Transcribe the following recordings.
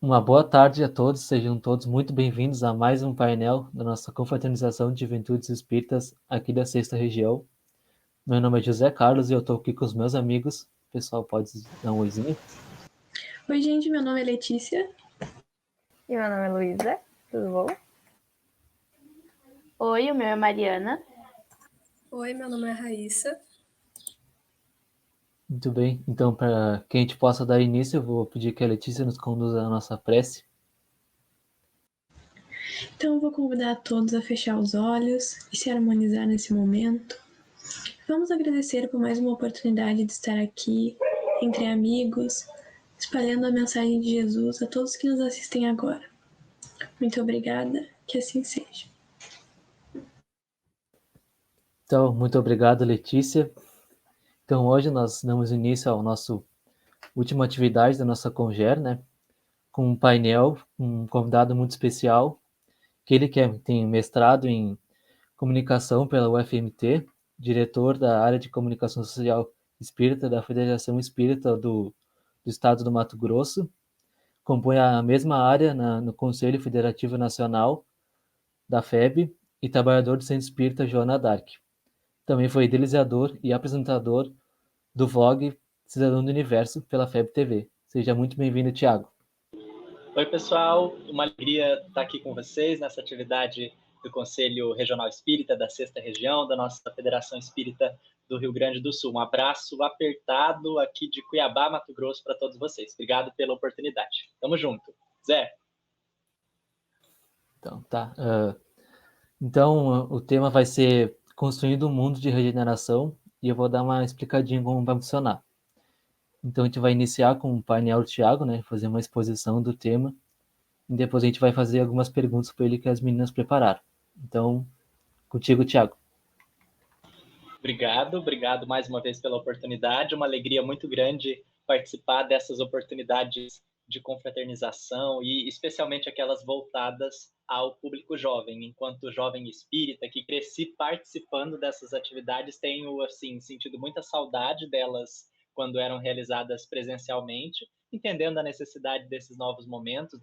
Uma boa tarde a todos, sejam todos muito bem-vindos a mais um painel da nossa Confraternização de Juventudes Espíritas aqui da Sexta Região. Meu nome é José Carlos e eu estou aqui com os meus amigos. O pessoal pode dar um oizinho? Oi, gente, meu nome é Letícia. E meu nome é Luísa, tudo bom? Oi, o meu é Mariana. Oi, meu nome é Raíssa. Muito bem, então para que a gente possa dar início, eu vou pedir que a Letícia nos conduza a nossa prece. Então, eu vou convidar a todos a fechar os olhos e se harmonizar nesse momento. Vamos agradecer por mais uma oportunidade de estar aqui, entre amigos, espalhando a mensagem de Jesus a todos que nos assistem agora. Muito obrigada, que assim seja. Então, muito obrigado, Letícia. Então, hoje nós damos início ao nosso última atividade da nossa Conger, né? Com um painel, um convidado muito especial, que ele tem mestrado em Comunicação pela UFMT, diretor da área de Comunicação Social Espírita da Federação Espírita do Estado do Mato Grosso, compõe a mesma área no Conselho Federativo Nacional da FEB e trabalhador do Centro Espírita Joana d'Arc. Também foi idealizador e apresentador do vlog Cidadão do Universo pela FEB TV. Seja muito bem-vindo, Tiago. Oi, pessoal. Uma alegria estar aqui com vocês nessa atividade do Conselho Regional Espírita da Sexta Região, da nossa Federação Espírita do Rio Grande do Sul. Um abraço apertado aqui de Cuiabá, Mato Grosso, para todos vocês. Obrigado pela oportunidade. Tamo junto. Zé. Então, tá. Então, o tema vai ser Construindo um Mundo de Regeneração e eu vou dar uma explicadinha como vai funcionar. Então, a gente vai iniciar com o painel do Thiago, né? Fazer uma exposição do tema. E depois a gente vai fazer algumas perguntas para ele que as meninas prepararam. Então, contigo, Thiago. Obrigado mais uma vez pela oportunidade. Uma alegria muito grande participar dessas oportunidades de confraternização e especialmente aquelas voltadas ao público jovem. Enquanto jovem espírita que cresci participando dessas atividades, tenho assim sentido muita saudade delas quando eram realizadas presencialmente, entendendo a necessidade desses novos momentos,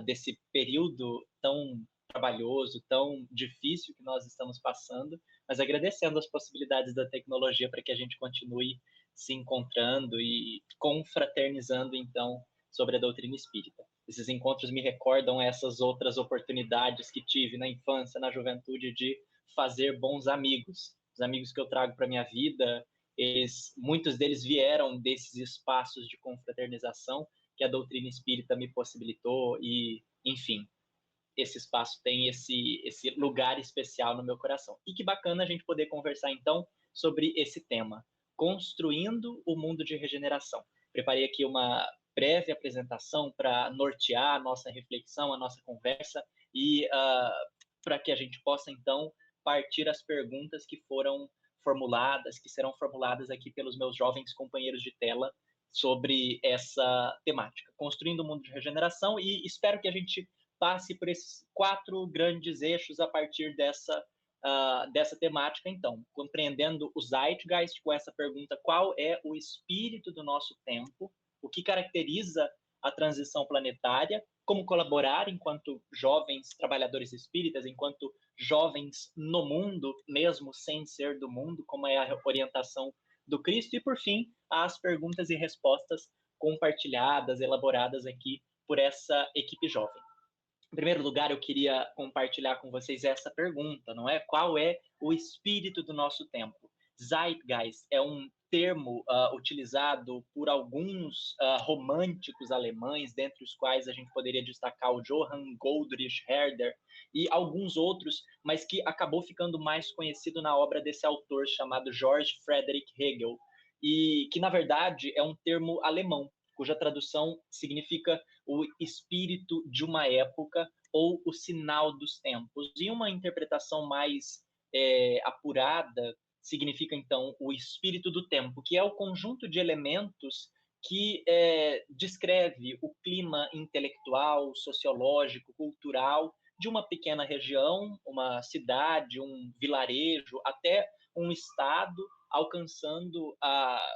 desse período tão trabalhoso, tão difícil que nós estamos passando, mas agradecendo as possibilidades da tecnologia para que a gente continue se encontrando e confraternizando, então, sobre a doutrina espírita. Esses encontros me recordam essas outras oportunidades que tive na infância, na juventude, de fazer bons amigos. Os amigos que eu trago para minha vida, muitos deles vieram desses espaços de confraternização que a doutrina espírita me possibilitou e, enfim, esse espaço tem esse lugar especial no meu coração. E que bacana a gente poder conversar, então, sobre esse tema, construindo o mundo de regeneração. Preparei aqui uma breve apresentação para nortear a nossa reflexão, a nossa conversa, e para que a gente possa, então, partir as perguntas que foram formuladas, que serão formuladas aqui pelos meus jovens companheiros de tela sobre essa temática, construindo o mundo de regeneração, e espero que a gente passe por esses 4 grandes eixos a partir dessa temática, então, compreendendo o Zeitgeist com essa pergunta: qual é o espírito do nosso tempo, o que caracteriza a transição planetária, como colaborar enquanto jovens trabalhadores espíritas, enquanto jovens no mundo, mesmo sem ser do mundo, como é a orientação do Cristo, e, por fim, as perguntas e respostas compartilhadas, elaboradas aqui por essa equipe jovem. Em primeiro lugar, eu queria compartilhar com vocês essa pergunta, não é? Qual é o espírito do nosso tempo? Zeitgeist é um termo utilizado por alguns românticos alemães, dentre os quais a gente poderia destacar o Johann Goldrich Herder e alguns outros, mas que acabou ficando mais conhecido na obra desse autor chamado Georg Friedrich Hegel, e que, na verdade, é um termo alemão, cuja tradução significa o espírito de uma época ou o sinal dos tempos. E uma interpretação mais apurada significa, então, o espírito do tempo, que é o conjunto de elementos que descreve o clima intelectual, sociológico, cultural de uma pequena região, uma cidade, um vilarejo, até um estado, alcançando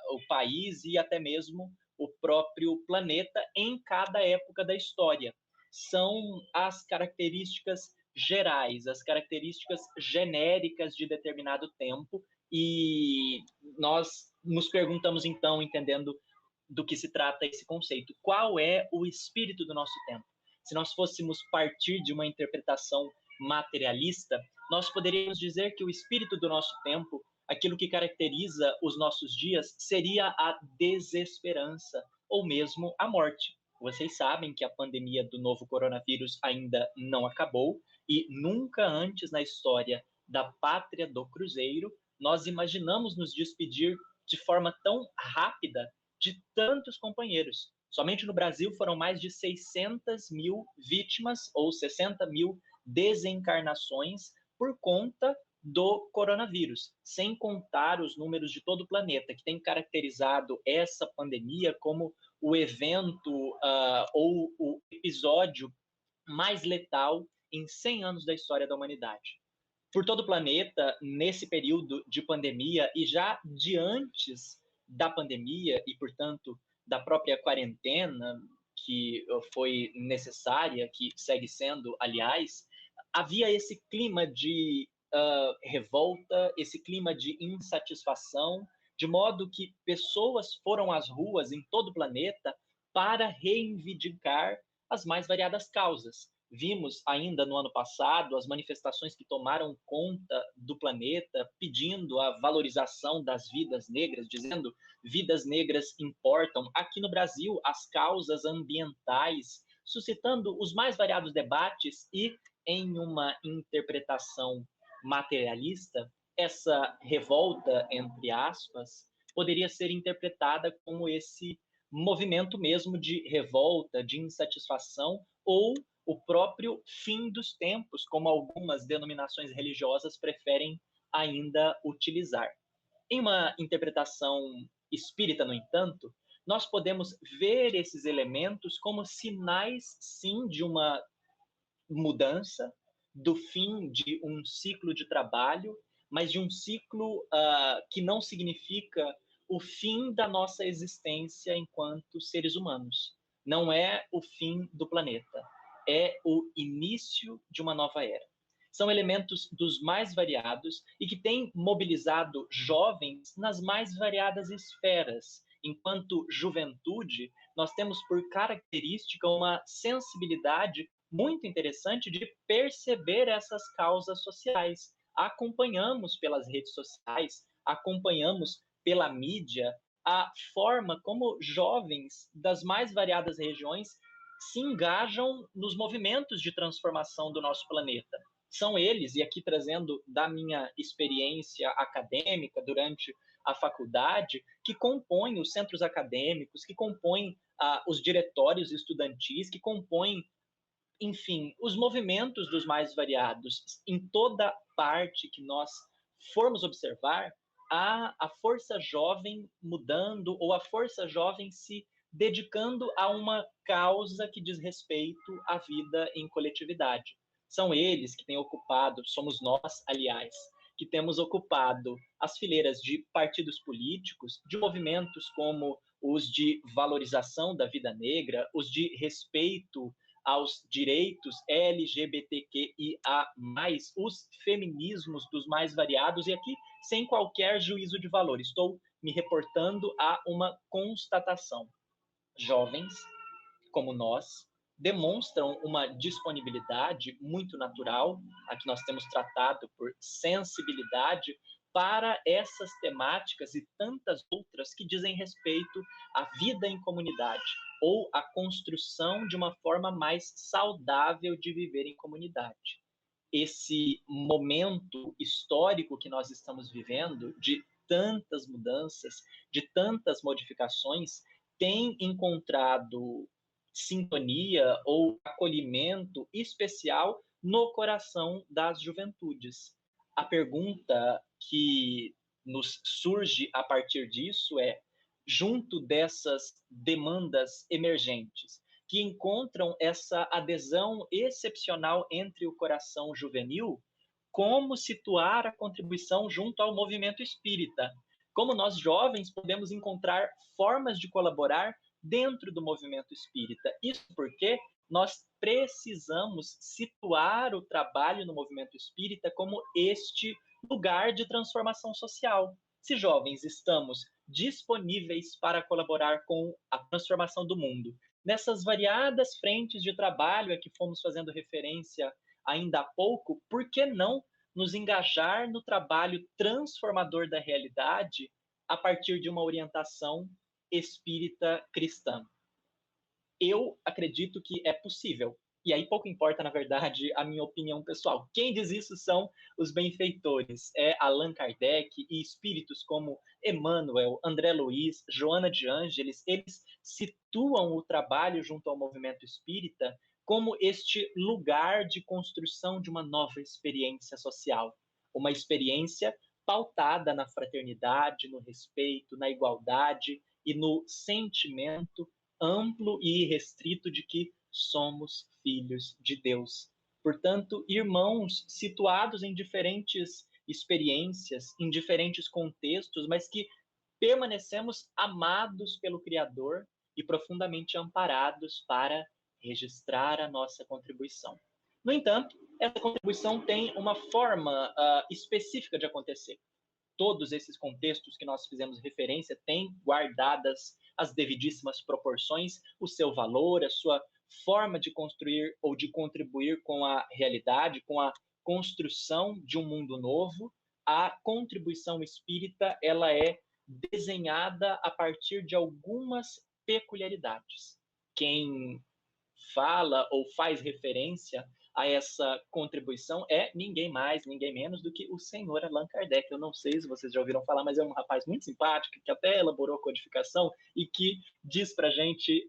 o país e até mesmo o próprio planeta em cada época da história. São as características gerais, as características genéricas de determinado tempo, e nós nos perguntamos então, entendendo do que se trata esse conceito, qual é o espírito do nosso tempo? Se nós fôssemos partir de uma interpretação materialista, nós poderíamos dizer que o espírito do nosso tempo, aquilo que caracteriza os nossos dias, seria a desesperança ou mesmo a morte. Vocês sabem que a pandemia do novo coronavírus ainda não acabou e nunca antes na história da pátria do Cruzeiro nós imaginamos nos despedir de forma tão rápida de tantos companheiros. Somente no Brasil foram mais de 600 mil vítimas ou 60 mil desencarnações por conta do coronavírus, sem contar os números de todo o planeta, que tem caracterizado essa pandemia como o evento ou o episódio mais letal em 100 anos da história da humanidade. Por todo o planeta, nesse período de pandemia e já de antes da pandemia e, portanto, da própria quarentena que foi necessária, que segue sendo, aliás, havia esse clima de revolta, esse clima de insatisfação, de modo que pessoas foram às ruas em todo o planeta para reivindicar as mais variadas causas. Vimos ainda no ano passado as manifestações que tomaram conta do planeta, pedindo a valorização das vidas negras, dizendo vidas negras importam. Aqui no Brasil, as causas ambientais, suscitando os mais variados debates e, em uma interpretação materialista, essa revolta, entre aspas, poderia ser interpretada como esse movimento mesmo de revolta, de insatisfação, ou o próprio fim dos tempos, como algumas denominações religiosas preferem ainda utilizar. Em uma interpretação espírita, no entanto, nós podemos ver esses elementos como sinais, sim, de uma mudança, do fim de um ciclo de trabalho, mas de um ciclo que não significa o fim da nossa existência enquanto seres humanos. Não é o fim do planeta, é o início de uma nova era. São elementos dos mais variados e que têm mobilizado jovens nas mais variadas esferas. Enquanto juventude, nós temos por característica uma sensibilidade muito interessante de perceber essas causas sociais. Acompanhamos pelas redes sociais, acompanhamos pela mídia a forma como jovens das mais variadas regiões se engajam nos movimentos de transformação do nosso planeta. São eles, e aqui trazendo da minha experiência acadêmica durante a faculdade, que compõem os centros acadêmicos, que compõem os diretórios estudantis, que compõem, enfim, os movimentos dos mais variados. Em toda parte que nós formos observar, há a força jovem mudando, ou a força jovem se dedicando a uma causa que diz respeito à vida em coletividade. São eles que têm ocupado, somos nós, aliás, que temos ocupado as fileiras de partidos políticos, de movimentos como os de valorização da vida negra, os de respeito aos direitos LGBTQIA+, os feminismos dos mais variados, e aqui sem qualquer juízo de valor. Estou me reportando a uma constatação. Jovens, como nós, demonstram uma disponibilidade muito natural, aqui nós temos tratado por sensibilidade, para essas temáticas e tantas outras que dizem respeito à vida em comunidade, ou à construção de uma forma mais saudável de viver em comunidade. Esse momento histórico que nós estamos vivendo, de tantas mudanças, de tantas modificações, tem encontrado sintonia ou acolhimento especial no coração das juventudes. A pergunta que nos surge a partir disso é, junto dessas demandas emergentes, que encontram essa adesão excepcional entre o coração juvenil, como situar a contribuição junto ao movimento espírita? Como nós jovens podemos encontrar formas de colaborar dentro do movimento espírita. Isso porque nós precisamos situar o trabalho no movimento espírita como este lugar de transformação social. Se jovens estamos disponíveis para colaborar com a transformação do mundo, nessas variadas frentes de trabalho a que fomos fazendo referência ainda há pouco, por que não nos engajar no trabalho transformador da realidade a partir de uma orientação espírita cristã? Eu acredito que é possível. E aí pouco importa, na verdade, a minha opinião pessoal. Quem diz isso são os benfeitores. É Allan Kardec e espíritos como Emmanuel, André Luiz, Joana de Ângeles. Eles situam o trabalho junto ao movimento espírita como este lugar de construção de uma nova experiência social. Uma experiência pautada na fraternidade, no respeito, na igualdade e no sentimento amplo e irrestrito de que somos filhos de Deus. Portanto, irmãos situados em diferentes experiências, em diferentes contextos, mas que permanecemos amados pelo Criador e profundamente amparados para registrar a nossa contribuição. No entanto, essa contribuição tem uma forma específica de acontecer. Todos esses contextos que nós fizemos referência têm guardadas as devidíssimas proporções, o seu valor, a sua forma de construir ou de contribuir com a realidade, com a construção de um mundo novo. A contribuição espírita, ela é desenhada a partir de algumas peculiaridades. Quem fala ou faz referência a essa contribuição é ninguém mais, ninguém menos do que o senhor Allan Kardec. Eu não sei se vocês já ouviram falar, mas é um rapaz muito simpático, que até elaborou a codificação e que diz pra gente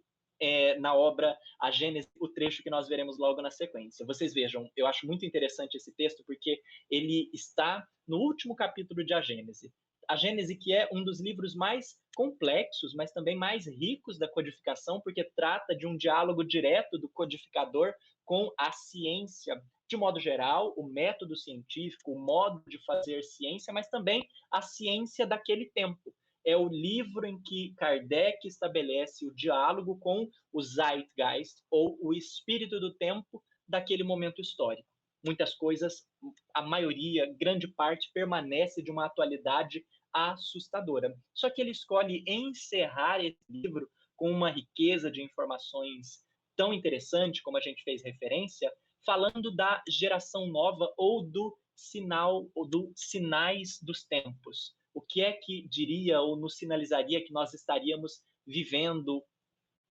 na obra A Gênese, o trecho que nós veremos logo na sequência. Vocês vejam, eu acho muito interessante esse texto porque ele está no último capítulo de A Gênese. A Gênese, que é um dos livros mais complexos, mas também mais ricos da codificação, porque trata de um diálogo direto do codificador com a ciência, de modo geral, o método científico, o modo de fazer ciência, mas também a ciência daquele tempo. É o livro em que Kardec estabelece o diálogo com o Zeitgeist, ou o espírito do tempo daquele momento histórico. Muitas coisas, a maioria, grande parte, permanece de uma atualidade assustadora. Só que ele escolhe encerrar esse livro com uma riqueza de informações tão interessante, como a gente fez referência, falando da geração nova ou do sinal, ou do sinais dos tempos. O que é que diria ou nos sinalizaria que nós estaríamos vivendo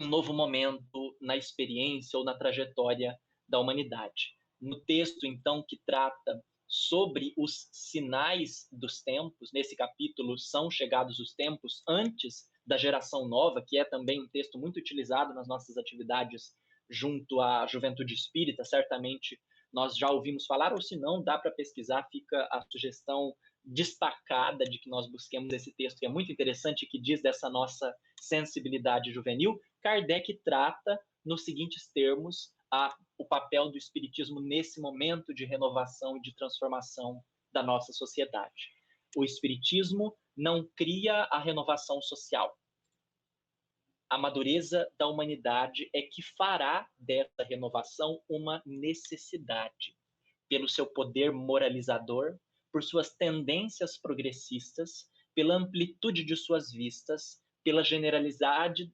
um novo momento na experiência ou na trajetória da humanidade? No texto, então, que trata sobre os sinais dos tempos, nesse capítulo, são chegados os tempos antes da geração nova, que é também um texto muito utilizado nas nossas atividades junto à juventude espírita, certamente nós já ouvimos falar, ou se não, dá para pesquisar, fica a sugestão destacada de que nós busquemos esse texto, que é muito interessante, que diz dessa nossa sensibilidade juvenil. Kardec trata, nos seguintes termos, o papel do espiritismo nesse momento de renovação e de transformação da nossa sociedade. O espiritismo não cria a renovação social. A madureza da humanidade é que fará dessa renovação uma necessidade, pelo seu poder moralizador, por suas tendências progressistas, pela amplitude de suas vistas, pela generalidade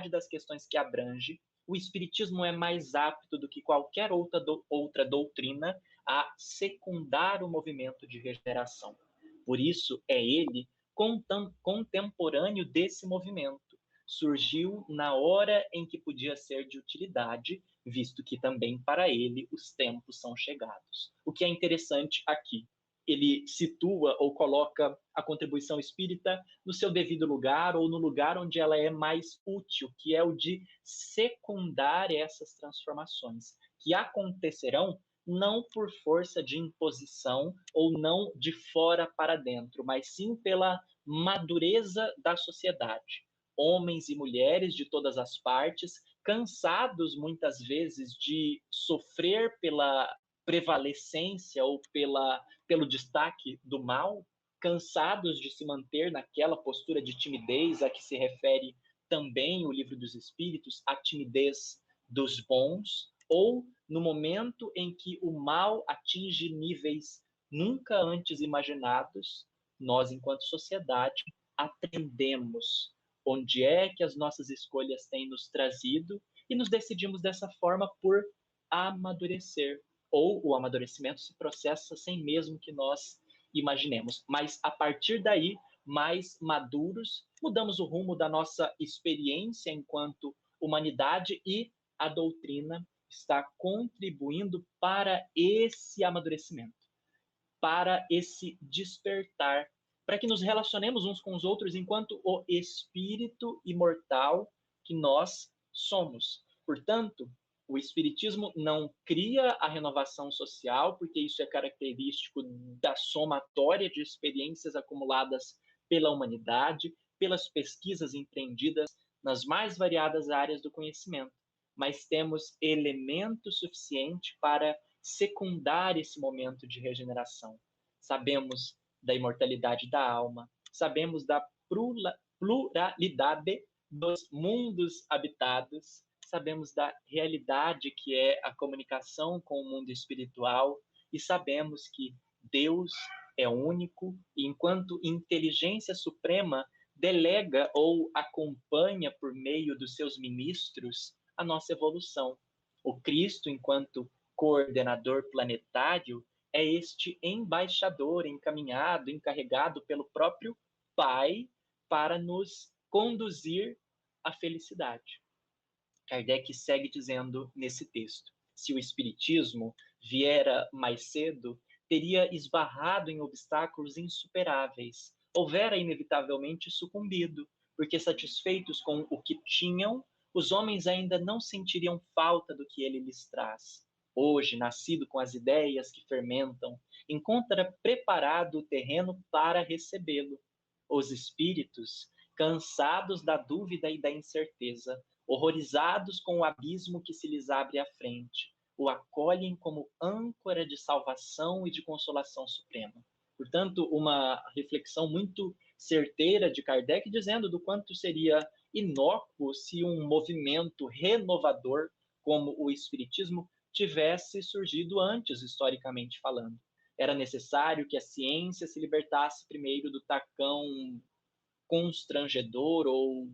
das questões que abrange. O espiritismo é mais apto do que qualquer outra doutrina a secundar o movimento de regeneração. Por isso, é ele contemporâneo desse movimento. Surgiu na hora em que podia ser de utilidade, visto que também para ele os tempos são chegados. O que é interessante aqui, ele situa ou coloca a contribuição espírita no seu devido lugar ou no lugar onde ela é mais útil, que é o de secundar essas transformações, que acontecerão não por força de imposição ou não de fora para dentro, mas sim pela madureza da sociedade. Homens e mulheres de todas as partes, cansados muitas vezes de sofrer pela prevalecência ou pelo destaque do mal, cansados de se manter naquela postura de timidez a que se refere também o Livro dos Espíritos, a timidez dos bons, ou no momento em que o mal atinge níveis nunca antes imaginados, nós, enquanto sociedade, aprendemos onde é que as nossas escolhas têm nos trazido e nos decidimos dessa forma por amadurecer. Ou o amadurecimento se processa sem mesmo que nós imaginemos. Mas, a partir daí, mais maduros, mudamos o rumo da nossa experiência enquanto humanidade e a doutrina está contribuindo para esse amadurecimento, para esse despertar, para que nos relacionemos uns com os outros enquanto o espírito imortal que nós somos. Portanto, o Espiritismo não cria a renovação social, porque isso é característico da somatória de experiências acumuladas pela humanidade, pelas pesquisas empreendidas nas mais variadas áreas do conhecimento. Mas temos elemento suficiente para secundar esse momento de regeneração. Sabemos da imortalidade da alma, sabemos da pluralidade dos mundos habitados, sabemos da realidade que é a comunicação com o mundo espiritual e sabemos que Deus é único e, enquanto inteligência suprema, delega ou acompanha por meio dos seus ministros a nossa evolução. O Cristo, enquanto coordenador planetário, é este embaixador encaminhado, encarregado pelo próprio Pai para nos conduzir à felicidade. Kardec segue dizendo nesse texto: se o Espiritismo viera mais cedo, teria esbarrado em obstáculos insuperáveis, houvera inevitavelmente sucumbido, porque satisfeitos com o que tinham, os homens ainda não sentiriam falta do que ele lhes traz. Hoje, nascido com as ideias que fermentam, encontra preparado o terreno para recebê-lo. Os espíritos, cansados da dúvida e da incerteza, horrorizados com o abismo que se lhes abre à frente, o acolhem como âncora de salvação e de consolação suprema. Portanto, uma reflexão muito certeira de Kardec, dizendo do quanto seria inócuo se um movimento renovador como o Espiritismo tivesse surgido antes, historicamente falando. Era necessário que a ciência se libertasse primeiro do tacão constrangedor ou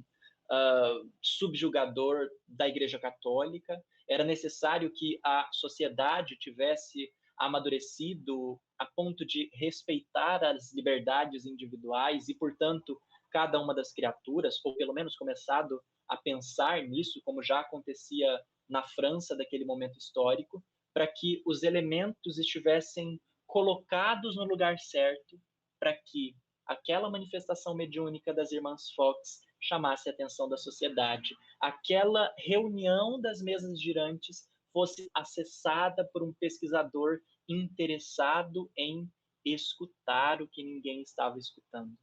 subjugador da Igreja Católica. Era necessário que a sociedade tivesse amadurecido a ponto de respeitar as liberdades individuais e, portanto, cada uma das criaturas, ou pelo menos começado a pensar nisso, como já acontecia na França daquele momento histórico, para que os elementos estivessem colocados no lugar certo, para que aquela manifestação mediúnica das irmãs Fox chamasse a atenção da sociedade, aquela reunião das mesas girantes fosse acessada por um pesquisador interessado em escutar o que ninguém estava escutando.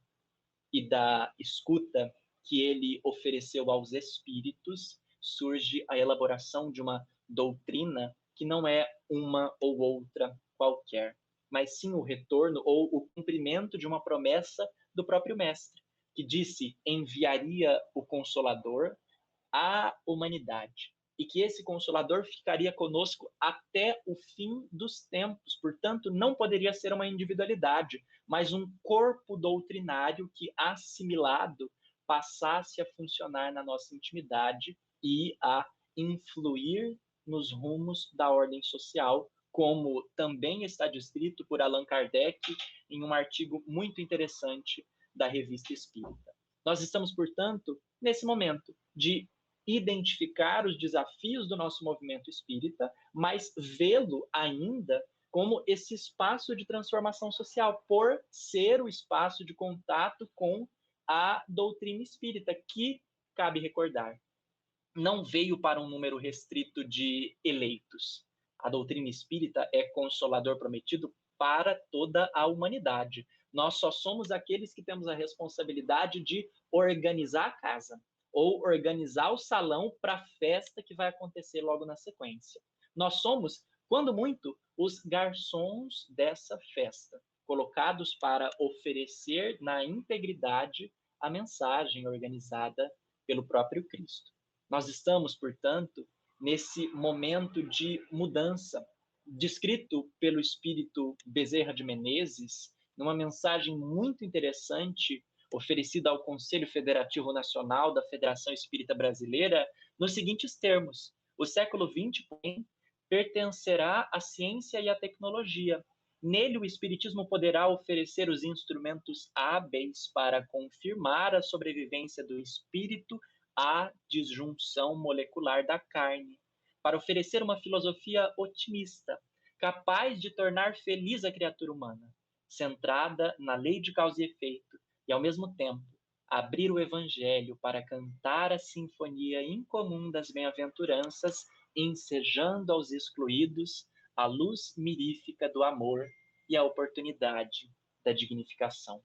E da escuta que ele ofereceu aos espíritos surge a elaboração de uma doutrina que não é uma ou outra qualquer, mas sim o retorno ou o cumprimento de uma promessa do próprio Mestre, que disse enviaria o Consolador à humanidade e que esse Consolador ficaria conosco até o fim dos tempos. Portanto, não poderia ser uma individualidade, mas um corpo doutrinário que, assimilado, passasse a funcionar na nossa intimidade e a influir nos rumos da ordem social, como também está descrito por Allan Kardec em um artigo muito interessante da Revista Espírita. Nós estamos, portanto, nesse momento de identificar os desafios do nosso movimento espírita, mas vê-lo ainda como esse espaço de transformação social, por ser o espaço de contato com a doutrina espírita, que, cabe recordar, não veio para um número restrito de eleitos. A doutrina espírita é consolador prometido para toda a humanidade. Nós só somos aqueles que temos a responsabilidade de organizar a casa ou organizar o salão para a festa que vai acontecer logo na sequência. Nós somos, quando muito, os garçons dessa festa, colocados para oferecer na integridade a mensagem organizada pelo próprio Cristo. Nós estamos, portanto, nesse momento de mudança, descrito pelo espírito Bezerra de Menezes, numa mensagem muito interessante oferecida ao Conselho Federativo Nacional da Federação Espírita Brasileira, nos seguintes termos: o século XX, porém, pertencerá à ciência e à tecnologia. Nele, o Espiritismo poderá oferecer os instrumentos hábeis para confirmar a sobrevivência do espírito à disjunção molecular da carne, para oferecer uma filosofia otimista, capaz de tornar feliz a criatura humana, centrada na lei de causa e efeito, e, ao mesmo tempo, abrir o Evangelho para cantar a sinfonia incomum das bem-aventuranças, ensejando aos excluídos a luz mirífica do amor e a oportunidade da dignificação.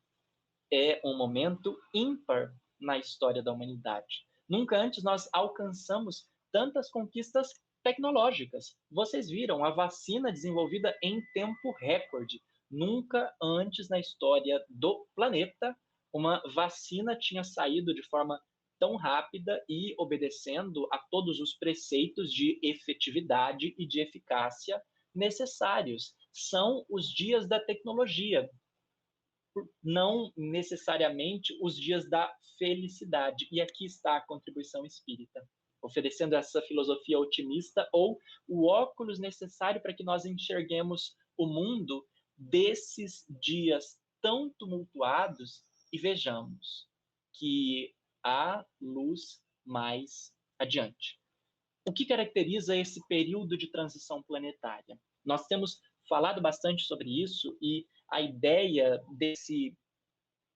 É um momento ímpar na história da humanidade. Nunca antes nós alcançamos tantas conquistas tecnológicas. Vocês viram a vacina desenvolvida em tempo recorde. Nunca antes na história do planeta uma vacina tinha saído de forma tão rápida e obedecendo a todos os preceitos de efetividade e de eficácia necessários. São os dias da tecnologia, não necessariamente os dias da felicidade. E aqui está a contribuição espírita, oferecendo essa filosofia otimista ou o óculos necessário para que nós enxerguemos o mundo desses dias tão tumultuados e vejamos que há luz mais adiante. O que caracteriza esse período de transição planetária? Nós temos falado bastante sobre isso e a ideia desse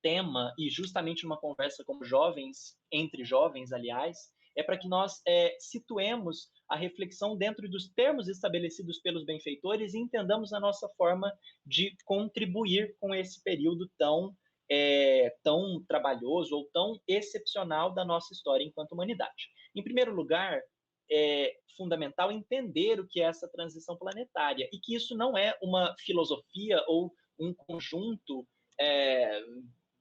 tema, e justamente numa conversa com jovens, entre jovens, aliás, é para que nós situemos a reflexão dentro dos termos estabelecidos pelos benfeitores e entendamos a nossa forma de contribuir com esse período tão trabalhoso ou tão excepcional da nossa história enquanto humanidade. Em primeiro lugar, é fundamental entender o que é essa transição planetária e que isso não é uma filosofia ou um conjunto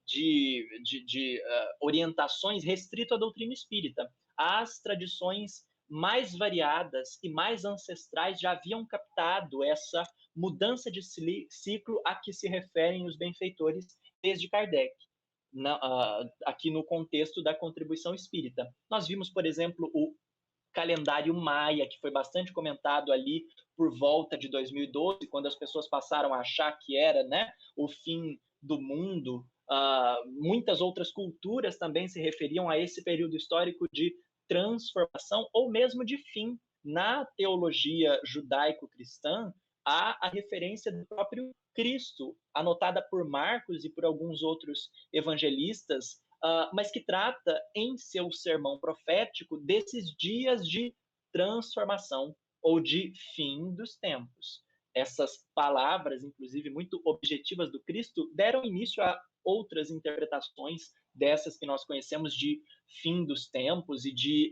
de orientações restrito à doutrina espírita. As tradições mais variadas e mais ancestrais já haviam captado essa mudança de ciclo a que se referem os benfeitores desde Kardec, aqui no contexto da contribuição espírita. Nós vimos, por exemplo, o calendário maia, que foi bastante comentado ali por volta de 2012, quando as pessoas passaram a achar que era, né, o fim do mundo. Muitas outras culturas também se referiam a esse período histórico de transformação ou mesmo de fim. Na teologia judaico-cristã, há a referência do próprio Cristo, anotada por Marcos e por alguns outros evangelistas, mas que trata em seu sermão profético desses dias de transformação ou de fim dos tempos. Essas palavras, inclusive muito objetivas do Cristo, deram início a outras interpretações dessas que nós conhecemos de fim dos tempos e de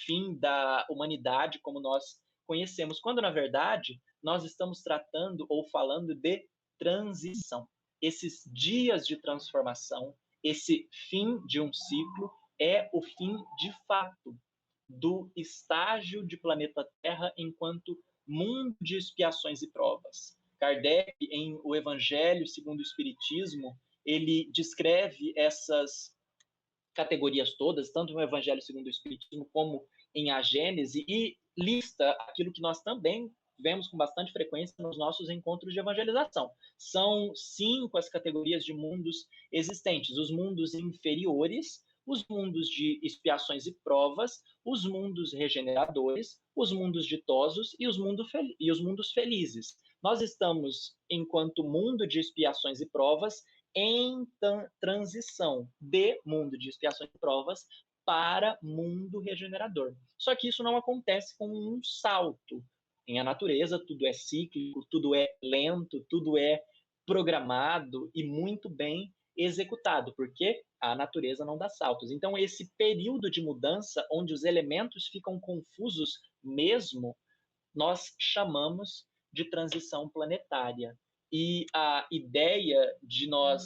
fim da humanidade como nós conhecemos, quando, na verdade, nós estamos tratando ou falando de transição. Esses dias de transformação, esse fim de um ciclo, é o fim, de fato, do estágio de planeta Terra enquanto mundo de expiações e provas. Kardec, em O Evangelho segundo o Espiritismo, ele descreve essas categorias todas, tanto no Evangelho segundo o Espiritismo como em A Gênese, e lista aquilo que nós também vemos com bastante frequência nos nossos encontros de evangelização. São 5 as categorias de mundos existentes: os mundos inferiores, os mundos de expiações e provas, os mundos regeneradores, os mundos ditosos e os mundos felizes. Nós estamos, enquanto mundo de expiações e provas, em transição de mundo de expiações e provas para mundo regenerador. Só que isso não acontece com um salto. Em a natureza, tudo é cíclico, tudo é lento, tudo é programado e muito bem executado, porque a natureza não dá saltos. Então, esse período de mudança, onde os elementos ficam confusos mesmo, nós chamamos de transição planetária. E a ideia de nós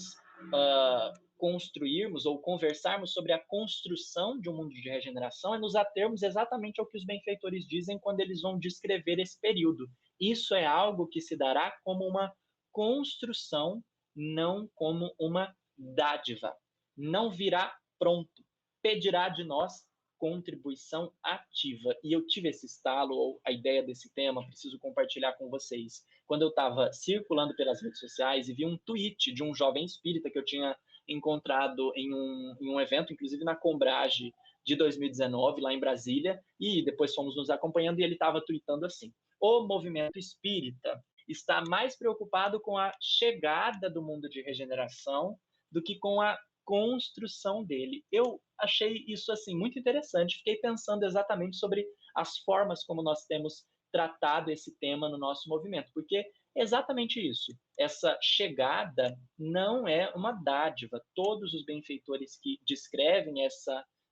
construirmos ou conversarmos sobre a construção de um mundo de regeneração é nos atermos exatamente ao que os benfeitores dizem quando eles vão descrever esse período. Isso é algo que se dará como uma construção, não como uma dádiva. Não virá pronto, pedirá de nós contribuição ativa. E eu tive esse estalo, ou a ideia desse tema, preciso compartilhar com vocês. Quando eu estava circulando pelas redes sociais e vi um tweet de um jovem espírita que eu tinha encontrado em um evento, inclusive na Combrage de 2019, lá em Brasília, e depois fomos nos acompanhando e ele estava tweetando assim: o movimento espírita está mais preocupado com a chegada do mundo de regeneração do que com a construção dele. Eu achei isso assim muito interessante, fiquei pensando exatamente sobre as formas como nós temos tratado esse tema no nosso movimento, porque é exatamente isso. Essa chegada não é uma dádiva. Todos os benfeitores que descrevem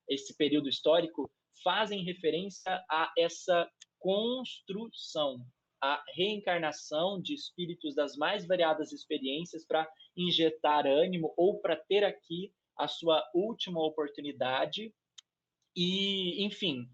esse período histórico fazem referência a essa construção, a reencarnação de espíritos das mais variadas experiências para injetar ânimo ou para ter aqui a sua última oportunidade e, enfim,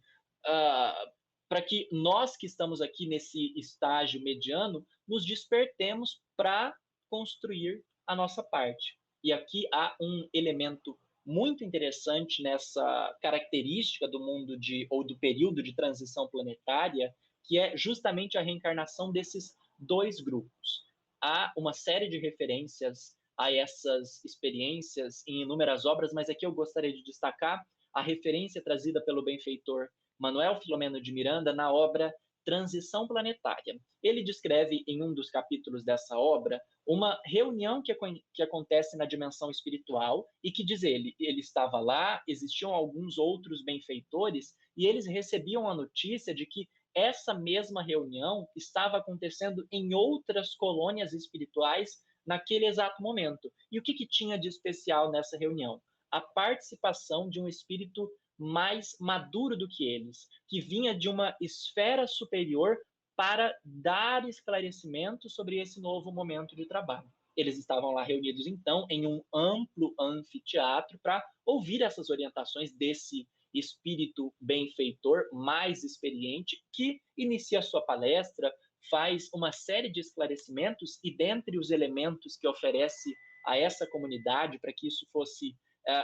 para que nós que estamos aqui nesse estágio mediano nos despertemos para construir a nossa parte. E aqui há um elemento muito interessante nessa característica do mundo ou do período de transição planetária, que é justamente a reencarnação desses dois grupos. Há uma série de referências a essas experiências em inúmeras obras, mas aqui eu gostaria de destacar a referência trazida pelo benfeitor Manuel Filomeno de Miranda na obra Transição Planetária. Ele descreve em um dos capítulos dessa obra uma reunião que acontece na dimensão espiritual e que, diz ele estava lá, existiam alguns outros benfeitores e eles recebiam a notícia de que essa mesma reunião estava acontecendo em outras colônias espirituais naquele exato momento. E o que tinha de especial nessa reunião? A participação de um espírito mais maduro do que eles, que vinha de uma esfera superior para dar esclarecimento sobre esse novo momento de trabalho. Eles estavam lá reunidos, então, em um amplo anfiteatro para ouvir essas orientações desse espírito benfeitor mais experiente, que inicia a sua palestra, faz uma série de esclarecimentos e, dentre os elementos que oferece a essa comunidade para que isso fosse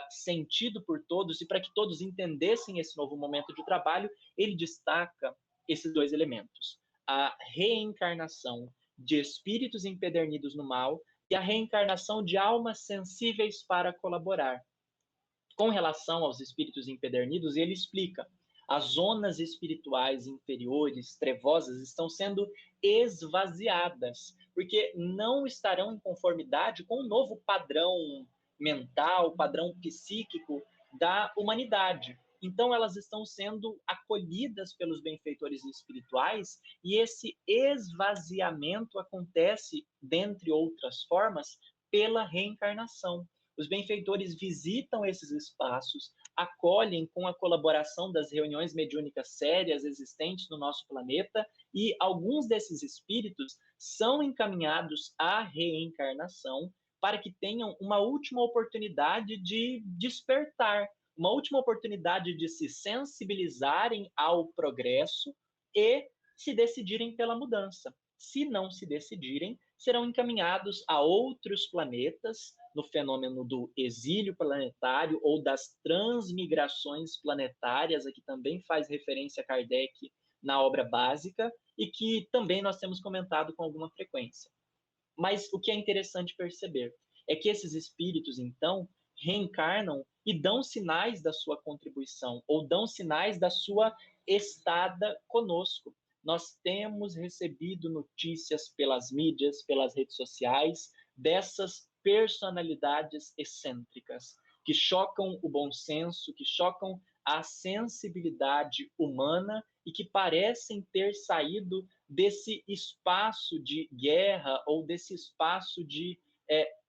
sentido por todos e para que todos entendessem esse novo momento de trabalho, ele destaca esses dois elementos: a reencarnação de espíritos empedernidos no mal e a reencarnação de almas sensíveis para colaborar. Com relação aos espíritos empedernidos, ele explica: as zonas espirituais inferiores, trevosas, estão sendo esvaziadas, porque não estarão em conformidade com o novo padrão mental, padrão psíquico da humanidade. Então, elas estão sendo acolhidas pelos benfeitores espirituais e esse esvaziamento acontece, dentre outras formas, pela reencarnação. Os benfeitores visitam esses espaços, acolhem com a colaboração das reuniões mediúnicas sérias existentes no nosso planeta e alguns desses espíritos são encaminhados à reencarnação para que tenham uma última oportunidade de despertar, uma última oportunidade de se sensibilizarem ao progresso e se decidirem pela mudança. Se não se decidirem, serão encaminhados a outros planetas, no fenômeno do exílio planetário ou das transmigrações planetárias, a que também faz referência a Kardec na obra básica, e que também nós temos comentado com alguma frequência. Mas o que é interessante perceber é que esses espíritos, então, reencarnam e dão sinais da sua contribuição, ou dão sinais da sua estada conosco. Nós temos recebido notícias pelas mídias, pelas redes sociais, dessas personalidades excêntricas, que chocam o bom senso, que chocam a sensibilidade humana e que parecem ter saído desse espaço de guerra ou desse espaço de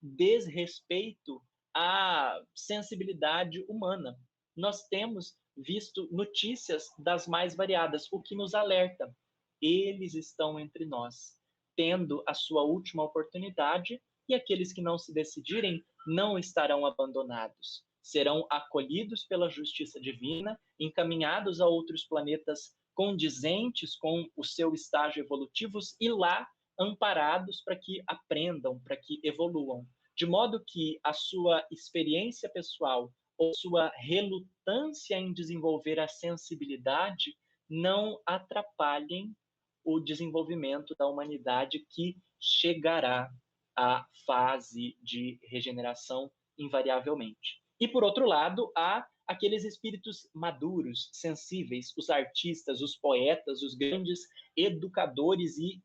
desrespeito à sensibilidade humana. Nós temos visto notícias das mais variadas, o que nos alerta. Eles estão entre nós, tendo a sua última oportunidade e aqueles que não se decidirem não estarão abandonados. Serão acolhidos pela justiça divina, encaminhados a outros planetas condizentes com o seu estágio evolutivo e lá amparados para que aprendam, para que evoluam. De modo que a sua experiência pessoal ou sua relutância em desenvolver a sensibilidade não atrapalhem o desenvolvimento da humanidade que chegará à fase de regeneração invariavelmente. E, por outro lado, há aqueles espíritos maduros, sensíveis, os artistas, os poetas, os grandes educadores e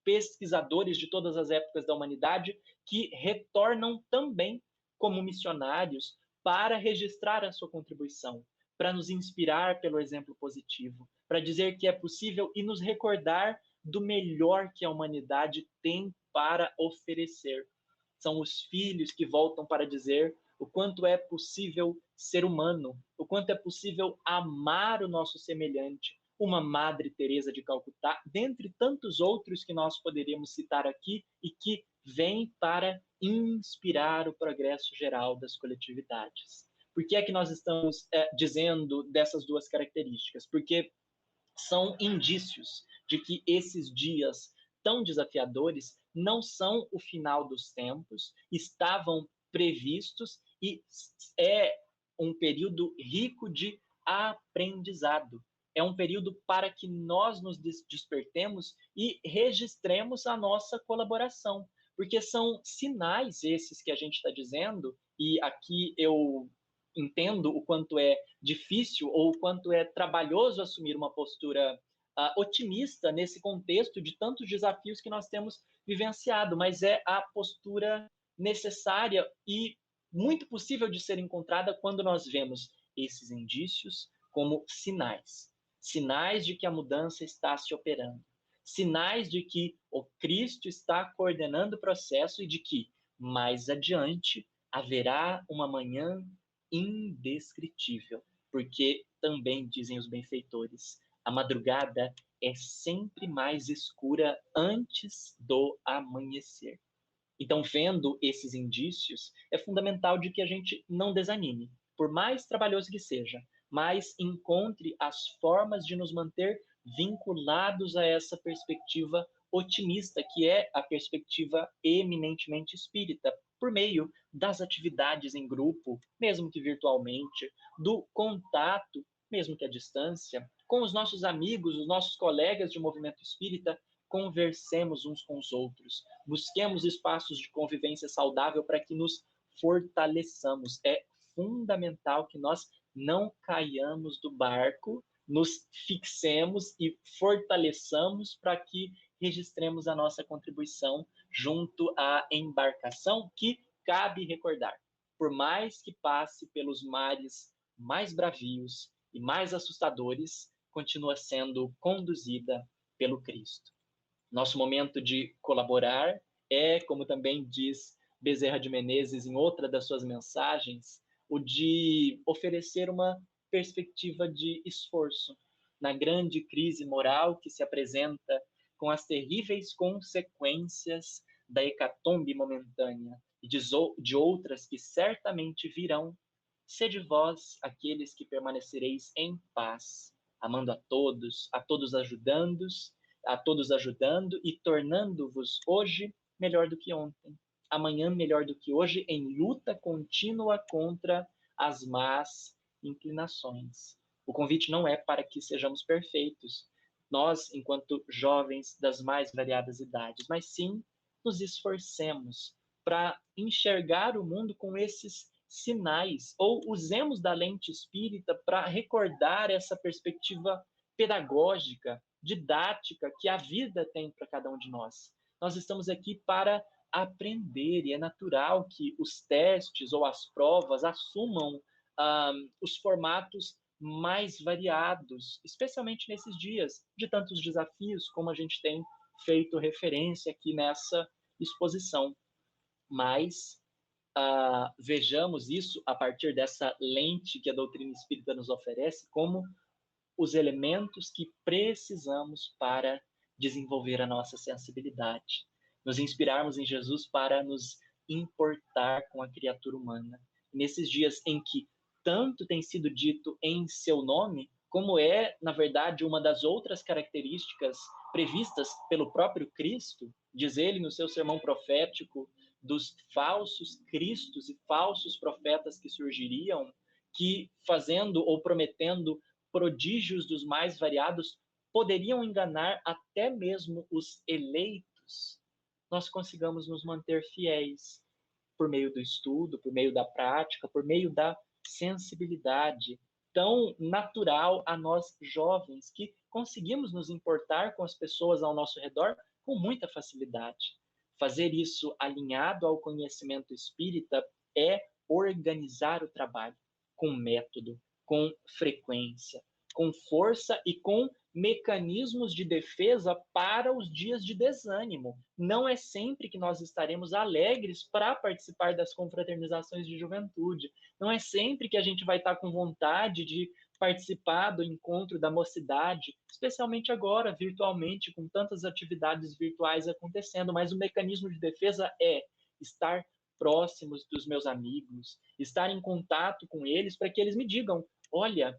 pesquisadores de todas as épocas da humanidade que retornam também como missionários para registrar a sua contribuição, para nos inspirar pelo exemplo positivo, para dizer que é possível e nos recordar do melhor que a humanidade tem para oferecer. São os filhos que voltam para dizer o quanto é possível ser humano, o quanto é possível amar o nosso semelhante. Uma Madre Teresa de Calcutá, dentre tantos outros que nós poderíamos citar aqui e que vêm para inspirar o progresso geral das coletividades. Por que é que nós estamos dizendo dessas duas características? Porque são indícios de que esses dias tão desafiadores não são o final dos tempos, estavam previstos e é um período rico de aprendizado. É um período para que nós nos despertemos e registremos a nossa colaboração, porque são sinais esses que a gente está dizendo, e aqui eu entendo o quanto é difícil ou o quanto é trabalhoso assumir uma postura otimista nesse contexto de tantos desafios que nós temos vivenciado, mas é a postura necessária e muito possível de ser encontrada quando nós vemos esses indícios como sinais. Sinais de que a mudança está se operando. Sinais de que o Cristo está coordenando o processo e de que, mais adiante, haverá uma manhã indescritível, porque também dizem os benfeitores, a madrugada é sempre mais escura antes do amanhecer. Então, vendo esses indícios, é fundamental de que a gente não desanime, por mais trabalhoso que seja, mas encontre as formas de nos manter vinculados a essa perspectiva otimista, que é a perspectiva eminentemente espírita, por meio das atividades em grupo, mesmo que virtualmente, do contato, mesmo que à distância, com os nossos amigos, os nossos colegas de movimento espírita. Conversemos uns com os outros, busquemos espaços de convivência saudável para que nos fortaleçamos. É fundamental que nós não caiamos do barco, nos fixemos e fortaleçamos para que registremos a nossa contribuição junto à embarcação que cabe recordar. Por mais que passe pelos mares mais bravios e mais assustadores, continua sendo conduzida pelo Cristo. Nosso momento de colaborar é, como também diz Bezerra de Menezes em outra das suas mensagens, o de oferecer uma perspectiva de esforço na grande crise moral que se apresenta com as terríveis consequências da hecatombe momentânea e de outras que certamente virão. Sede vós aqueles que permanecereis em paz, amando a todos ajudando e tornando-vos hoje melhor do que ontem, amanhã melhor do que hoje, em luta contínua contra as más inclinações. O convite não é para que sejamos perfeitos, nós, enquanto jovens das mais variadas idades, mas sim nos esforcemos para enxergar o mundo com esses sinais, ou usemos da lente espírita para recordar essa perspectiva pedagógica, didática que a vida tem para cada um de nós. Nós estamos aqui para aprender e é natural que os testes ou as provas assumam os formatos mais variados, especialmente nesses dias de tantos desafios, como a gente tem feito referência aqui nessa exposição. Mas vejamos isso a partir dessa lente que a doutrina espírita nos oferece como os elementos que precisamos para desenvolver a nossa sensibilidade. nos inspirarmos em Jesus para nos importar com a criatura humana. Nesses dias em que tanto tem sido dito em seu nome, como é, na verdade, uma das outras características previstas pelo próprio Cristo, diz ele no seu sermão profético, dos falsos cristos e falsos profetas que surgiriam, que fazendo ou prometendo prodígios dos mais variados, poderiam enganar até mesmo os eleitos, nós consigamos nos manter fiéis por meio do estudo, por meio da prática, por meio da sensibilidade tão natural a nós jovens, que conseguimos nos importar com as pessoas ao nosso redor com muita facilidade. Fazer isso alinhado ao conhecimento espírita é organizar o trabalho com método, com frequência, com força e com mecanismos de defesa para os dias de desânimo. Não é sempre que nós estaremos alegres para participar das confraternizações de juventude. Não é sempre que a gente vai estar com vontade de participar do encontro da mocidade, especialmente agora, virtualmente, com tantas atividades virtuais acontecendo. Mas o mecanismo de defesa é estar próximos dos meus amigos, estar em contato com eles para que eles me digam: olha,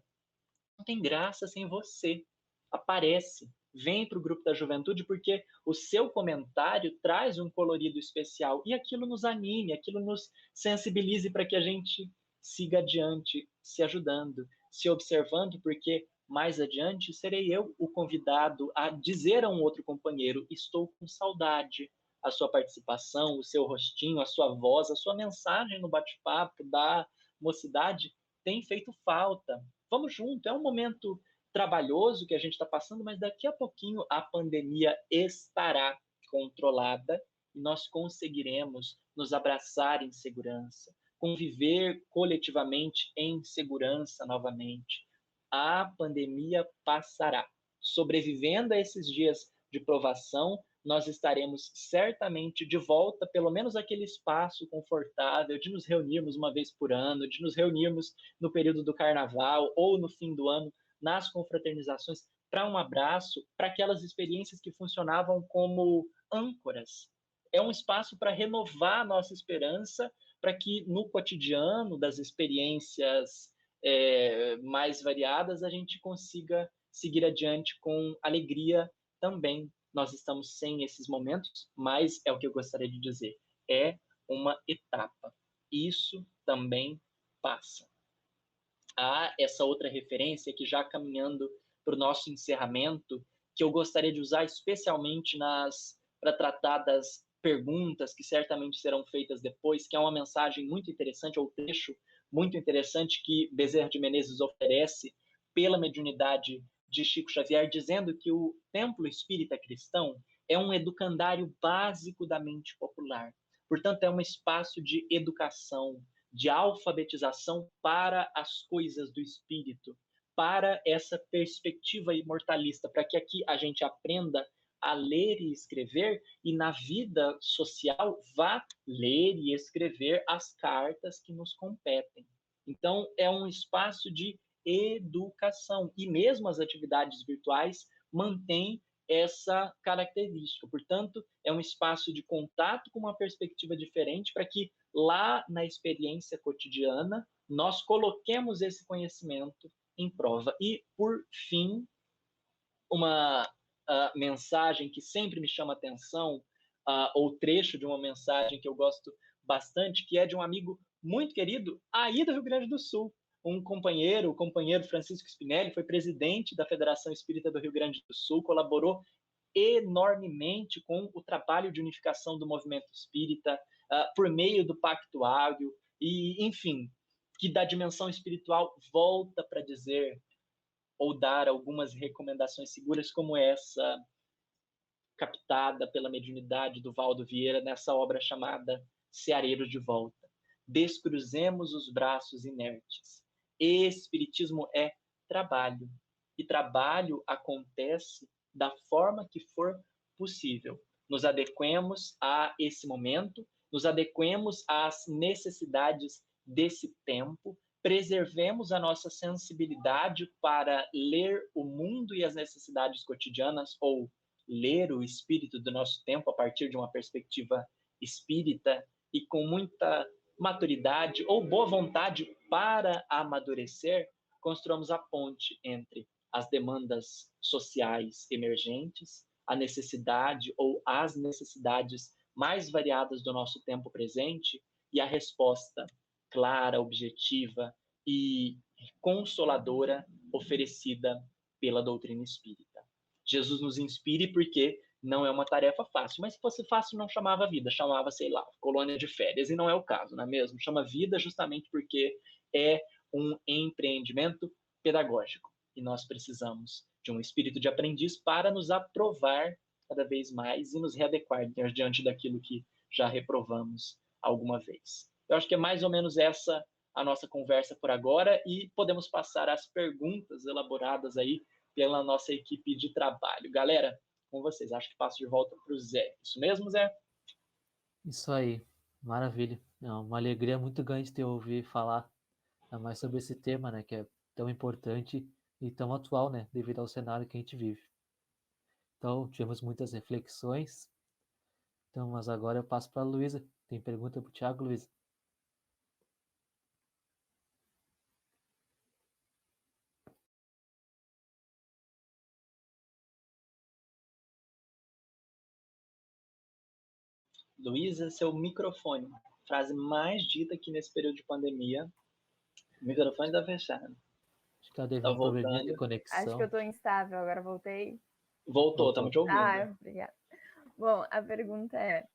não tem graça sem você. Aparece, vem para o grupo da juventude, porque o seu comentário traz um colorido especial e aquilo nos anime, aquilo nos sensibilize para que a gente siga adiante, se ajudando, se observando, porque mais adiante serei eu o convidado a dizer a um outro companheiro: estou com saudade. A sua participação, o seu rostinho, a sua voz, a sua mensagem no bate-papo da mocidade tem feito falta. Vamos junto, é um momento trabalhoso que a gente está passando, mas daqui a pouquinho a pandemia estará controlada e nós conseguiremos nos abraçar em segurança, conviver coletivamente em segurança novamente. A pandemia passará. Sobrevivendo a esses dias de provação, nós estaremos certamente de volta, pelo menos aquele espaço confortável de nos reunirmos uma vez por ano, de nos reunirmos no período do carnaval ou no fim do ano, nas confraternizações, para um abraço, para aquelas experiências que funcionavam como âncoras. É um espaço para renovar a nossa esperança, para que no cotidiano das experiências mais variadas a gente consiga seguir adiante com alegria também. Nós estamos sem esses momentos, mas é o que eu gostaria de dizer. É uma etapa. Isso também passa. Há essa outra referência que, já caminhando para o nosso encerramento, que eu gostaria de usar especialmente para tratar das perguntas que certamente serão feitas depois, que é uma mensagem muito interessante, ou trecho muito interessante que Bezerra de Menezes oferece pela mediunidade de Chico Xavier, dizendo que o templo espírita cristão é um educandário básico da mente popular. Portanto, é um espaço de educação, de alfabetização para as coisas do espírito, para essa perspectiva imortalista, para que aqui a gente aprenda a ler e escrever e na vida social vá ler e escrever as cartas que nos competem. Então, é um espaço de educação e mesmo as atividades virtuais mantêm essa característica. Portanto, é um espaço de contato com uma perspectiva diferente para que lá na experiência cotidiana nós coloquemos esse conhecimento em prova. E, por fim, uma mensagem que sempre me chama atenção, ou trecho de uma mensagem que eu gosto bastante, que é de um amigo muito querido aí do Rio Grande do Sul, um companheiro, o companheiro Francisco Spinelli, foi presidente da Federação Espírita do Rio Grande do Sul, colaborou enormemente com o trabalho de unificação do movimento espírita, por meio do Pacto Áureo, e, enfim, que da dimensão espiritual volta para dizer ou dar algumas recomendações seguras, como essa, captada pela mediunidade do Valdo Vieira nessa obra chamada Ceareiro de Volta. Descruzemos os braços inertes. Espiritismo é trabalho, e trabalho acontece da forma que for possível. Nos adequemos a esse momento, nos adequemos às necessidades desse tempo, preservemos a nossa sensibilidade para ler o mundo e as necessidades cotidianas, ou ler o espírito do nosso tempo a partir de uma perspectiva espírita e com muita maturidade ou boa vontade para amadurecer, construamos a ponte entre as demandas sociais emergentes, a necessidade ou as necessidades mais variadas do nosso tempo presente e a resposta clara, objetiva e consoladora oferecida pela doutrina espírita. Jesus nos inspire porque não é uma tarefa fácil, mas se fosse fácil não chamava vida, chamava, sei lá, colônia de férias, e não é o caso, não é mesmo? Chama vida justamente porque é um empreendimento pedagógico e nós precisamos de um espírito de aprendiz para nos aprovar cada vez mais e nos readequar diante daquilo que já reprovamos alguma vez. Eu acho que é mais ou menos essa a nossa conversa por agora e podemos passar às perguntas elaboradas aí pela nossa equipe de trabalho. Galera, com vocês, acho que passo de volta para o Zé. Isso mesmo, Zé? Isso aí, maravilha. É uma alegria muito grande te ouvir falar mais sobre esse tema, né, que é tão importante e tão atual, né, devido ao cenário que a gente vive. Então, tivemos muitas reflexões. Então, mas agora eu passo para a Luísa. Tem pergunta para o Thiago, Luísa? Luísa, seu microfone. Frase mais dita aqui nesse período de pandemia. O microfone está fechado. Acho que ela teve Tá um probleminha de voltando. conexão. Acho que eu tô instável, agora voltei. Voltou, estamos te ouvindo. Obrigada. Bom, a pergunta é,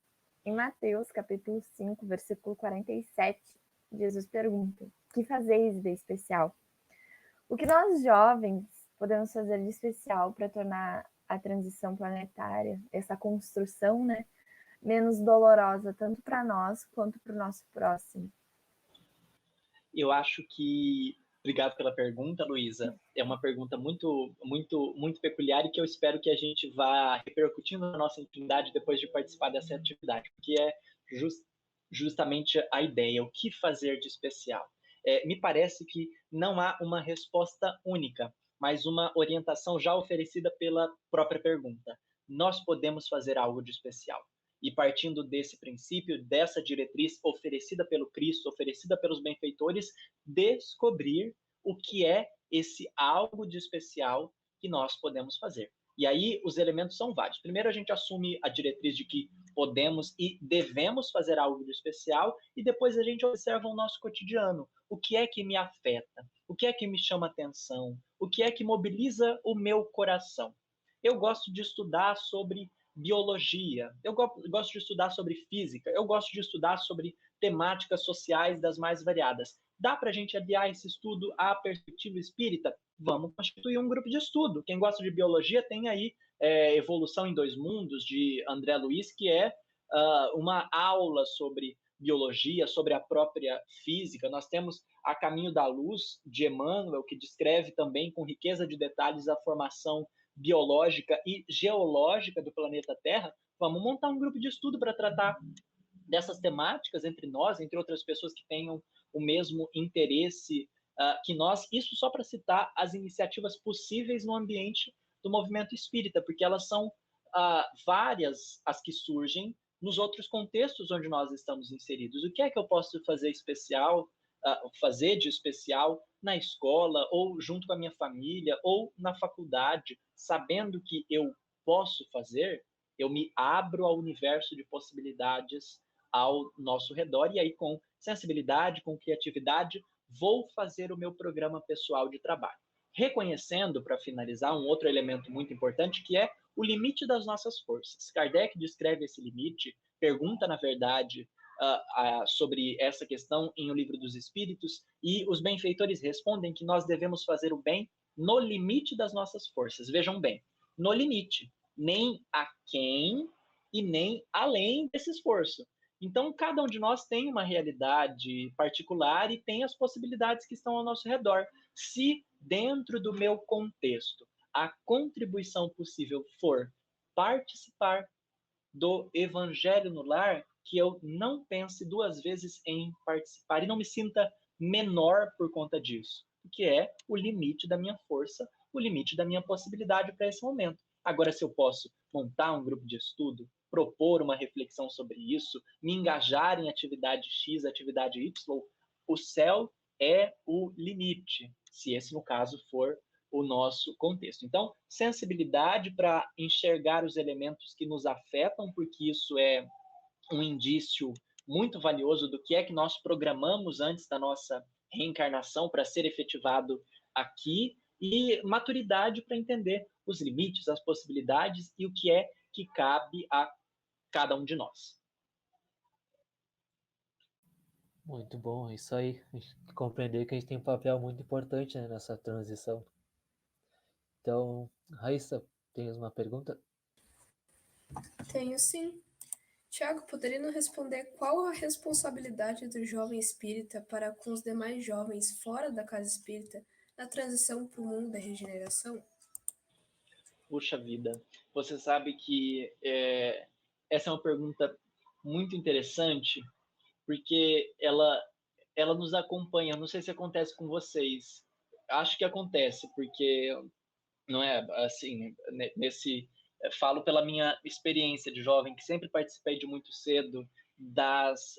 em Mateus, capítulo 5, versículo 47, Jesus pergunta, que fazeis de especial? O que nós jovens podemos fazer de especial para tornar a transição planetária, essa construção, né, menos dolorosa, tanto para nós quanto para o nosso próximo? Eu acho que... Obrigado pela pergunta, Luísa. É uma pergunta muito, muito, muito peculiar e que eu espero que a gente vá repercutindo na nossa intimidade depois de participar dessa atividade, que é justamente a ideia, o que fazer de especial. Me parece que não há uma resposta única, mas uma orientação já oferecida pela própria pergunta. Nós podemos fazer algo de especial. E partindo desse princípio, dessa diretriz oferecida pelo Cristo, oferecida pelos benfeitores, descobrir o que é esse algo de especial que nós podemos fazer. E aí os elementos são vários. Primeiro a gente assume a diretriz de que podemos e devemos fazer algo de especial e depois a gente observa o nosso cotidiano. O que é que me afeta? O que é que me chama atenção? O que é que mobiliza o meu coração? Eu gosto de estudar sobre biologia, eu gosto de estudar sobre física, eu gosto de estudar sobre temáticas sociais das mais variadas. Dá para a gente aliar esse estudo à perspectiva espírita? Vamos constituir um grupo de estudo. Quem gosta de biologia tem aí Evolução em Dois Mundos, de André Luiz, que é uma aula sobre biologia, sobre a própria física. Nós temos A Caminho da Luz, de Emmanuel, que descreve também com riqueza de detalhes a formação biológica e geológica do planeta Terra. Vamos montar um grupo de estudo para tratar dessas temáticas entre nós, entre outras pessoas que tenham o mesmo interesse que nós. Isso só para citar as iniciativas possíveis no ambiente do movimento espírita, porque elas são várias as que surgem nos outros contextos onde nós estamos inseridos. O que é que eu posso fazer especial, fazer de especial na escola, ou junto com a minha família, ou na faculdade, sabendo que eu posso fazer, eu me abro ao universo de possibilidades ao nosso redor, e aí com sensibilidade, com criatividade, vou fazer o meu programa pessoal de trabalho. Reconhecendo, para finalizar, um outro elemento muito importante, que é o limite das nossas forças. Kardec descreve esse limite, pergunta, na verdade, sobre essa questão em O Livro dos Espíritos, e os benfeitores respondem que nós devemos fazer o bem no limite das nossas forças. Vejam bem, no limite, nem aquém e nem além desse esforço. Então, cada um de nós tem uma realidade particular e tem as possibilidades que estão ao nosso redor. Se, dentro do meu contexto, a contribuição possível for participar do Evangelho no Lar, que eu não pense duas vezes em participar e não me sinta menor por conta disso, que é o limite da minha força, o limite da minha possibilidade para esse momento. Agora, se eu posso montar um grupo de estudo, propor uma reflexão sobre isso, me engajar em atividade X, atividade Y, o céu é o limite, se esse, no caso, for o nosso contexto. Então, sensibilidade para enxergar os elementos que nos afetam, porque isso é um indício muito valioso do que é que nós programamos antes da nossa reencarnação para ser efetivado aqui, e maturidade para entender os limites, as possibilidades e o que é que cabe a cada um de nós. Muito bom, isso aí. A gente compreender que a gente tem um papel muito importante, né, nessa transição. Então, Raíssa, tens uma pergunta? Tenho sim. Tiago, poderia nos responder qual a responsabilidade do jovem espírita para com os demais jovens fora da casa espírita na transição para o mundo da regeneração? Puxa vida, você sabe que essa é uma pergunta muito interessante, porque ela nos acompanha. Não sei se acontece com vocês. Acho que acontece, porque não é assim, nesse falo pela minha experiência de jovem, que sempre participei de muito cedo das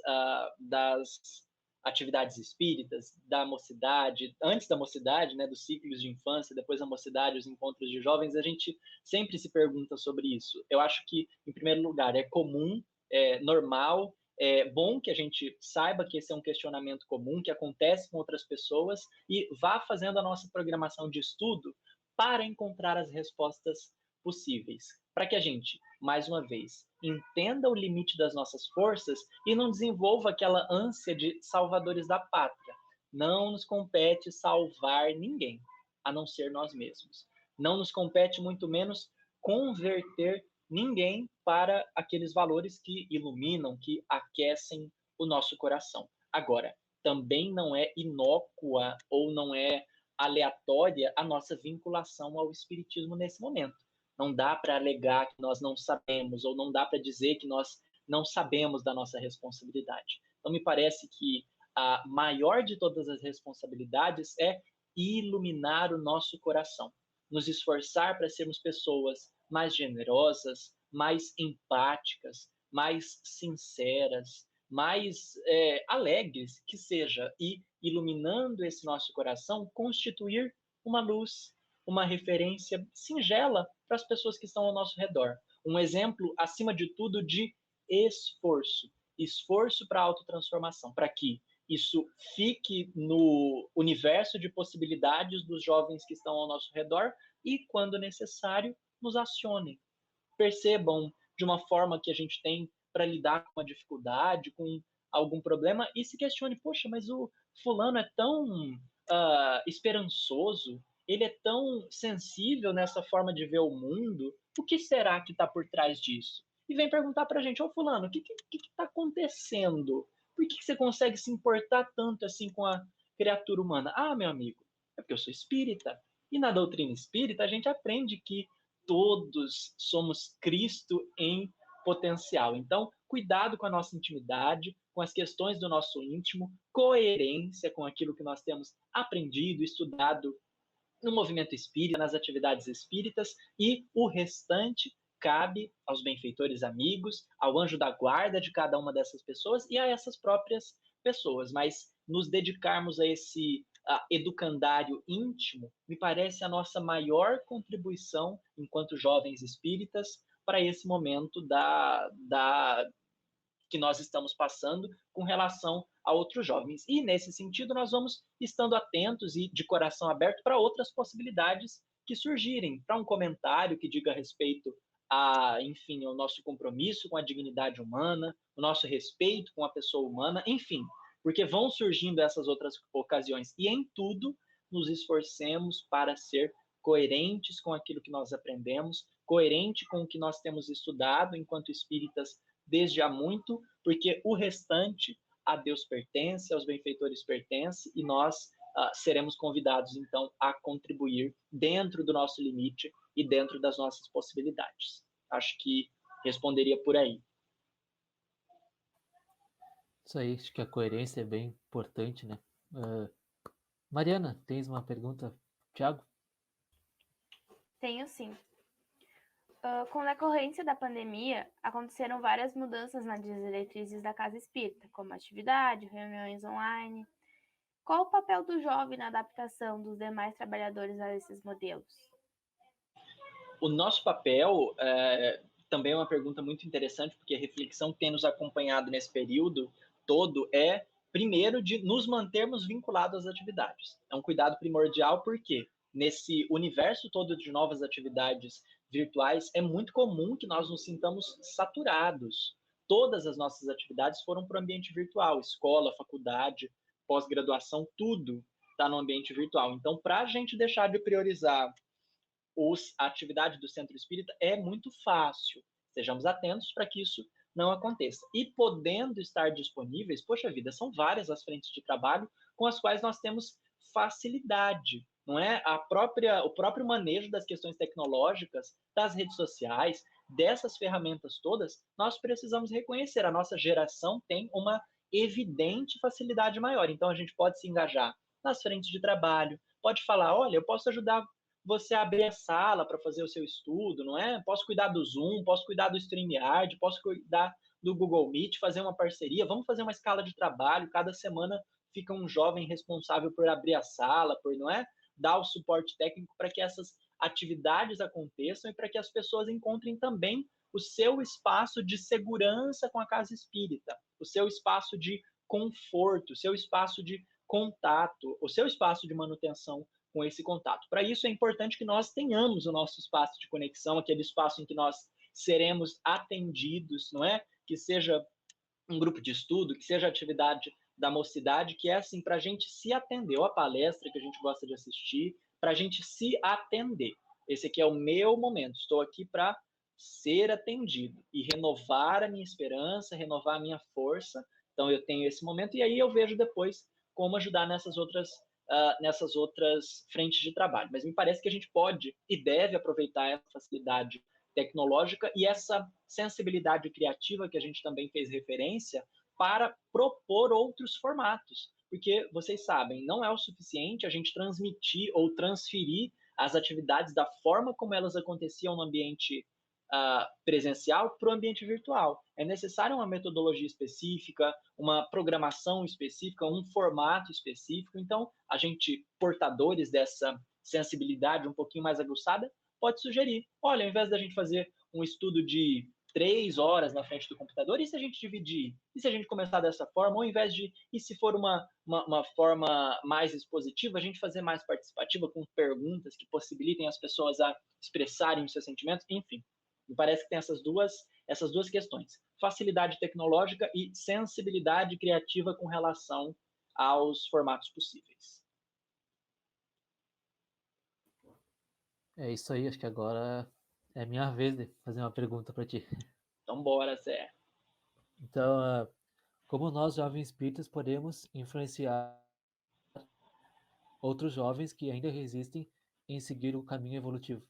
atividades espíritas, da mocidade, antes da mocidade, né, dos ciclos de infância, depois da mocidade, os encontros de jovens, a gente sempre se pergunta sobre isso. Eu acho que, em primeiro lugar, é comum, é normal, é bom que a gente saiba que esse é um questionamento comum, que acontece com outras pessoas, e vá fazendo a nossa programação de estudo para encontrar as respostas possíveis. Para que a gente, mais uma vez, entenda o limite das nossas forças e não desenvolva aquela ânsia de salvadores da pátria. Não nos compete salvar ninguém, a não ser nós mesmos. Não nos compete, muito menos, converter ninguém para aqueles valores que iluminam, que aquecem o nosso coração. Agora, também não é inócua ou não é aleatória a nossa vinculação ao espiritismo nesse momento. Não dá para alegar que nós não sabemos, ou não dá para dizer que nós não sabemos da nossa responsabilidade. Então, me parece que a maior de todas as responsabilidades é iluminar o nosso coração, nos esforçar para sermos pessoas mais generosas, mais empáticas, mais sinceras, mais alegres que seja, e iluminando esse nosso coração, constituir uma luz, uma referência singela para as pessoas que estão ao nosso redor. Um exemplo, acima de tudo, de esforço. Esforço para a autotransformação, para que isso fique no universo de possibilidades dos jovens que estão ao nosso redor e, quando necessário, nos acionem. Percebam de uma forma que a gente tem para lidar com a dificuldade, com algum problema, e se questione, poxa, mas o fulano é tão esperançoso, ele é tão sensível nessa forma de ver o mundo, o que será que está por trás disso? E vem perguntar para a gente, ô fulano, o que está acontecendo? Por que você consegue se importar tanto assim com a criatura humana? Ah, meu amigo, é porque eu sou espírita. E na doutrina espírita a gente aprende que todos somos Cristo em potencial. Então, cuidado com a nossa intimidade, com as questões do nosso íntimo, coerência com aquilo que nós temos aprendido, estudado no movimento espírita, nas atividades espíritas, e o restante cabe aos benfeitores amigos, ao anjo da guarda de cada uma dessas pessoas e a essas próprias pessoas. Mas nos dedicarmos a esse educandário íntimo, me parece a nossa maior contribuição enquanto jovens espíritas para esse momento que nós estamos passando com relação a outros jovens. E, nesse sentido, nós vamos estando atentos e de coração aberto para outras possibilidades que surgirem, para um comentário que diga respeito enfim, ao nosso compromisso com a dignidade humana, o nosso respeito com a pessoa humana, enfim, porque vão surgindo essas outras ocasiões. E, em tudo, nos esforcemos para ser coerentes com aquilo que nós aprendemos, coerente com o que nós temos estudado enquanto espíritas desde há muito, porque o restante a Deus pertence, aos benfeitores pertence, e nós seremos convidados, então, a contribuir dentro do nosso limite e dentro das nossas possibilidades. Acho que responderia por aí. Isso aí, acho que a coerência é bem importante, né? Mariana, tens uma pergunta? Tiago? Tenho sim. Com decorrência da pandemia, aconteceram várias mudanças nas diretrizes da Casa Espírita, como atividade, reuniões online. Qual o papel do jovem na adaptação dos demais trabalhadores a esses modelos? O nosso papel também é uma pergunta muito interessante, porque a reflexão que tem nos acompanhado nesse período todo é, primeiro, de nos mantermos vinculados às atividades. É um cuidado primordial, porque nesse universo todo de novas atividades virtuais, é muito comum que nós nos sintamos saturados. Todas as nossas atividades foram para o ambiente virtual, escola, faculdade, pós-graduação, tudo está no ambiente virtual. Então, para a gente deixar de priorizar a atividade do Centro Espírita, é muito fácil. Sejamos atentos para que isso não aconteça. E podendo estar disponíveis, poxa vida, são várias as frentes de trabalho com as quais nós temos facilidade, não é? O próprio manejo das questões tecnológicas, das redes sociais, dessas ferramentas todas, nós precisamos reconhecer. A nossa geração tem uma evidente facilidade maior. Então, a gente pode se engajar nas frentes de trabalho, pode falar, olha, eu posso ajudar você abrir a sala para fazer o seu estudo, não é? Posso cuidar do Zoom, posso cuidar do StreamYard, posso cuidar do Google Meet, fazer uma parceria, vamos fazer uma escala de trabalho, cada semana fica um jovem responsável por abrir a sala, por, não é? Dar o suporte técnico para que essas atividades aconteçam e para que as pessoas encontrem também o seu espaço de segurança com a casa espírita, o seu espaço de conforto, o seu espaço de contato, o seu espaço de manutenção com esse contato. Para isso é importante que nós tenhamos o nosso espaço de conexão, aquele espaço em que nós seremos atendidos, não é? Que seja um grupo de estudo, que seja atividade da mocidade, que é assim, para a gente se atender, ou a palestra que a gente gosta de assistir, para a gente se atender. Esse aqui é o meu momento, estou aqui para ser atendido e renovar a minha esperança, renovar a minha força. Então eu tenho esse momento e aí eu vejo depois como ajudar nessas outras frentes de trabalho. Mas me parece que a gente pode e deve aproveitar essa facilidade tecnológica e essa sensibilidade criativa que a gente também fez referência para propor outros formatos. Porque, vocês sabem, não é o suficiente a gente transmitir ou transferir as atividades da forma como elas aconteciam no ambiente presencial para o ambiente virtual. É necessária uma metodologia específica, uma programação específica, um formato específico. Então, a gente, portadores dessa sensibilidade um pouquinho mais aguçada, pode sugerir, olha, ao invés da gente fazer um estudo de 3 horas na frente do computador, e se a gente dividir? E se a gente começar dessa forma? Ou ao invés de, e se for uma forma mais expositiva, a gente fazer mais participativa, com perguntas que possibilitem as pessoas a expressarem os seus sentimentos? Enfim, me parece que tem essas duas questões. Facilidade tecnológica e sensibilidade criativa com relação aos formatos possíveis. É isso aí, acho que agora é minha vez de fazer uma pergunta para ti. Então, bora, Zé. Então, como nós, jovens espíritas, podemos influenciar outros jovens que ainda resistem em seguir o caminho evolutivo?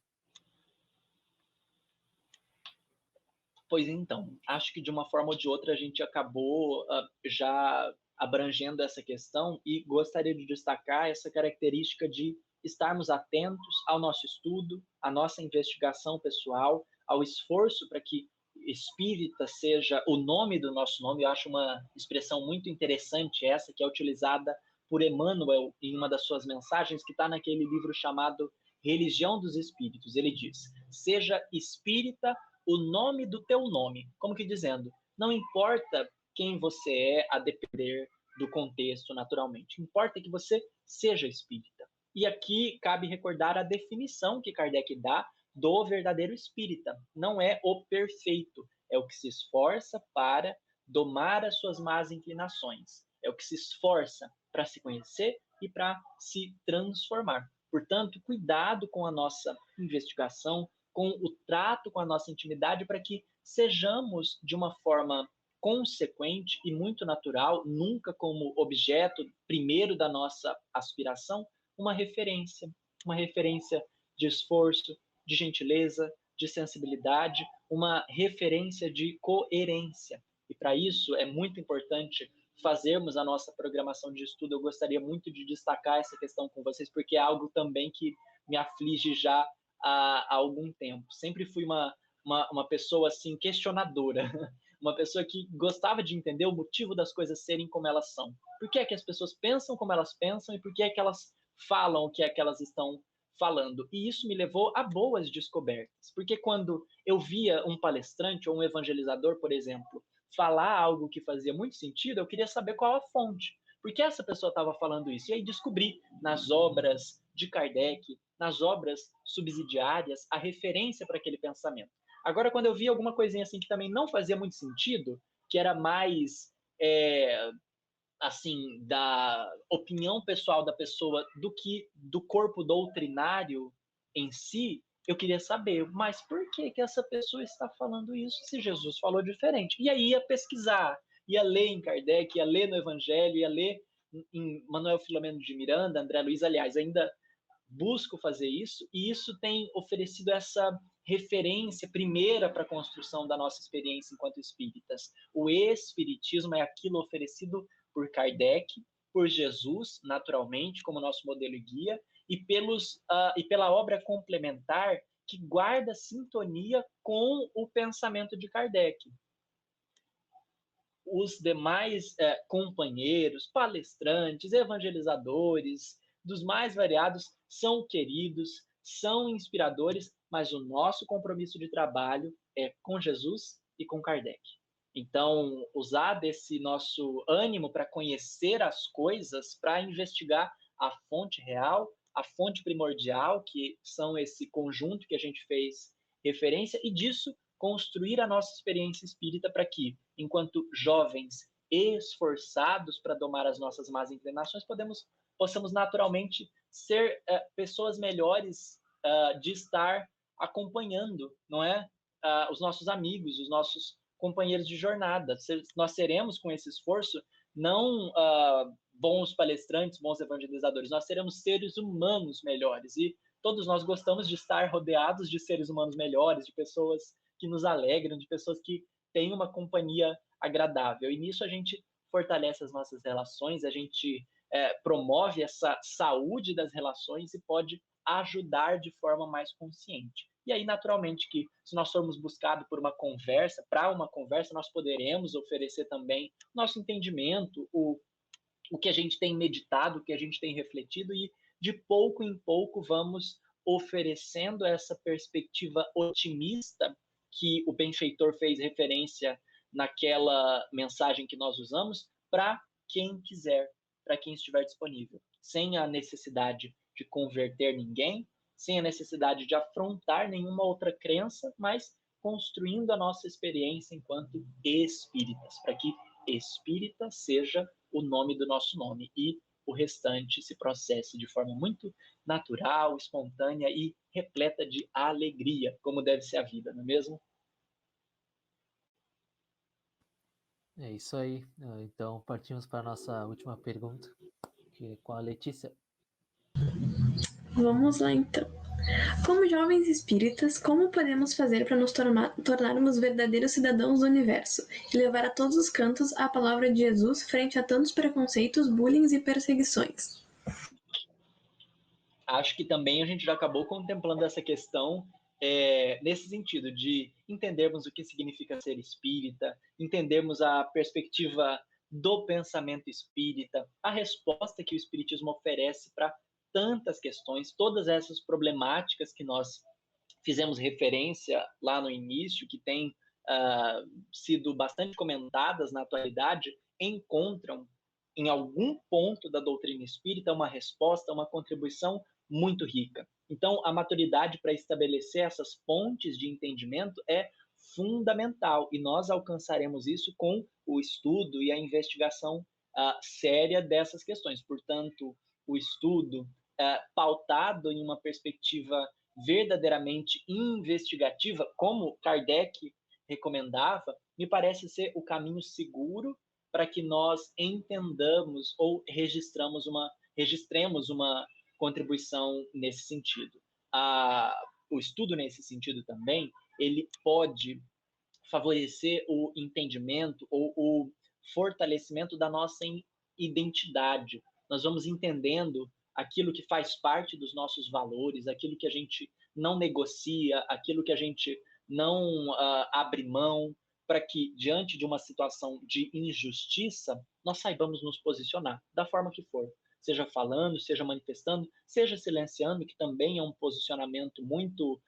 Pois então, acho que de uma forma ou de outra a gente acabou já abrangendo essa questão e gostaria de destacar essa característica de estarmos atentos ao nosso estudo, à nossa investigação pessoal, ao esforço para que espírita seja o nome do nosso nome. Eu acho uma expressão muito interessante essa, que é utilizada por Emmanuel em uma das suas mensagens, que está naquele livro chamado Religião dos Espíritos. Ele diz, seja espírita o nome do teu nome, como que dizendo, não importa quem você é a depender do contexto, naturalmente, importa que você seja espírita. E aqui cabe recordar a definição que Kardec dá do verdadeiro espírita. Não é o perfeito, é o que se esforça para domar as suas más inclinações, é o que se esforça para se conhecer e para se transformar. Portanto, cuidado com a nossa investigação, com o trato com a nossa intimidade, para que sejamos de uma forma consequente e muito natural, nunca como objeto primeiro da nossa aspiração, uma referência de esforço, de gentileza, de sensibilidade, uma referência de coerência. E para isso é muito importante fazermos a nossa programação de estudo. Eu gostaria muito de destacar essa questão com vocês, porque é algo também que me aflige já há algum tempo. Sempre fui uma uma pessoa assim questionadora, uma pessoa que gostava de entender o motivo das coisas serem como elas são. Por que é que as pessoas pensam como elas pensam e por que é que elas falam o que é que elas estão falando? E isso me levou a boas descobertas, porque quando eu via um palestrante ou um evangelizador, por exemplo, falar algo que fazia muito sentido, eu queria saber qual a fonte. Por que essa pessoa estava falando isso? E aí descobri nas obras de Kardec, nas obras subsidiárias, a referência para aquele pensamento. Agora, quando eu vi alguma coisinha assim que também não fazia muito sentido, que era mais assim, da opinião pessoal da pessoa do que do corpo doutrinário em si, eu queria saber, mas por que que essa pessoa está falando isso se Jesus falou diferente? E aí ia pesquisar, ia ler em Kardec, ia ler no Evangelho, ia ler em Manuel Filomeno de Miranda, André Luiz, aliás, ainda busco fazer isso, e isso tem oferecido essa referência primeira para a construção da nossa experiência enquanto espíritas. O espiritismo é aquilo oferecido por Kardec, por Jesus, naturalmente, como nosso modelo e guia, e pela obra complementar que guarda sintonia com o pensamento de Kardec. Os demais companheiros, palestrantes, evangelizadores, dos mais variados, são queridos, são inspiradores, mas o nosso compromisso de trabalho é com Jesus e com Kardec. Então, usar desse nosso ânimo para conhecer as coisas, para investigar a fonte real, a fonte primordial, que são esse conjunto que a gente fez referência, e disso construir a nossa experiência espírita para que, enquanto jovens esforçados para domar as nossas más inclinações, possamos naturalmente ser pessoas melhores de estar acompanhando, não é? Os nossos amigos, os nossos companheiros de jornada. Nós seremos, com esse esforço, não bons palestrantes, bons evangelizadores, nós seremos seres humanos melhores. E todos nós gostamos de estar rodeados de seres humanos melhores, de pessoas que nos alegram, de pessoas que têm uma companhia agradável. E nisso a gente fortalece as nossas relações, a gente promove essa saúde das relações e pode ajudar de forma mais consciente. E aí, naturalmente, que se nós formos buscados por uma conversa, para uma conversa, nós poderemos oferecer também nosso entendimento, o que a gente tem meditado, o que a gente tem refletido, e de pouco em pouco vamos oferecendo essa perspectiva otimista que o benfeitor fez referência naquela mensagem que nós usamos, para quem quiser, para quem estiver disponível, sem a necessidade de converter ninguém, sem a necessidade de afrontar nenhuma outra crença, mas construindo a nossa experiência enquanto espíritas, para que espírita seja o nome do nosso nome e o restante se processe de forma muito natural, espontânea e repleta de alegria, como deve ser a vida, não é mesmo? É isso aí. Então, partimos para a nossa última pergunta, que é com a Letícia. Vamos lá, então. Como jovens espíritas, como podemos fazer para nos tornarmos verdadeiros cidadãos do universo e levar a todos os cantos a palavra de Jesus frente a tantos preconceitos, bullying e perseguições? Acho que também a gente já acabou contemplando essa questão nesse sentido de entendermos o que significa ser espírita, entendermos a perspectiva do pensamento espírita, a resposta que o espiritismo oferece para tantas questões, todas essas problemáticas que nós fizemos referência lá no início, que têm sido bastante comentadas na atualidade, encontram em algum ponto da doutrina espírita uma resposta, uma contribuição muito rica. Então, a maturidade para estabelecer essas pontes de entendimento é fundamental, e nós alcançaremos isso com o estudo e a investigação séria dessas questões. Portanto, o estudo pautado em uma perspectiva verdadeiramente investigativa, como Kardec recomendava, me parece ser o caminho seguro para que nós entendamos ou registremos uma contribuição nesse sentido. O estudo nesse sentido também, ele pode favorecer o entendimento ou o fortalecimento da nossa identidade. Nós vamos entendendo aquilo que faz parte dos nossos valores, aquilo que a gente não negocia, aquilo que a gente não abre mão, para que, diante de uma situação de injustiça, nós saibamos nos posicionar, da forma que for. Seja falando, seja manifestando, seja silenciando, que também é um posicionamento muito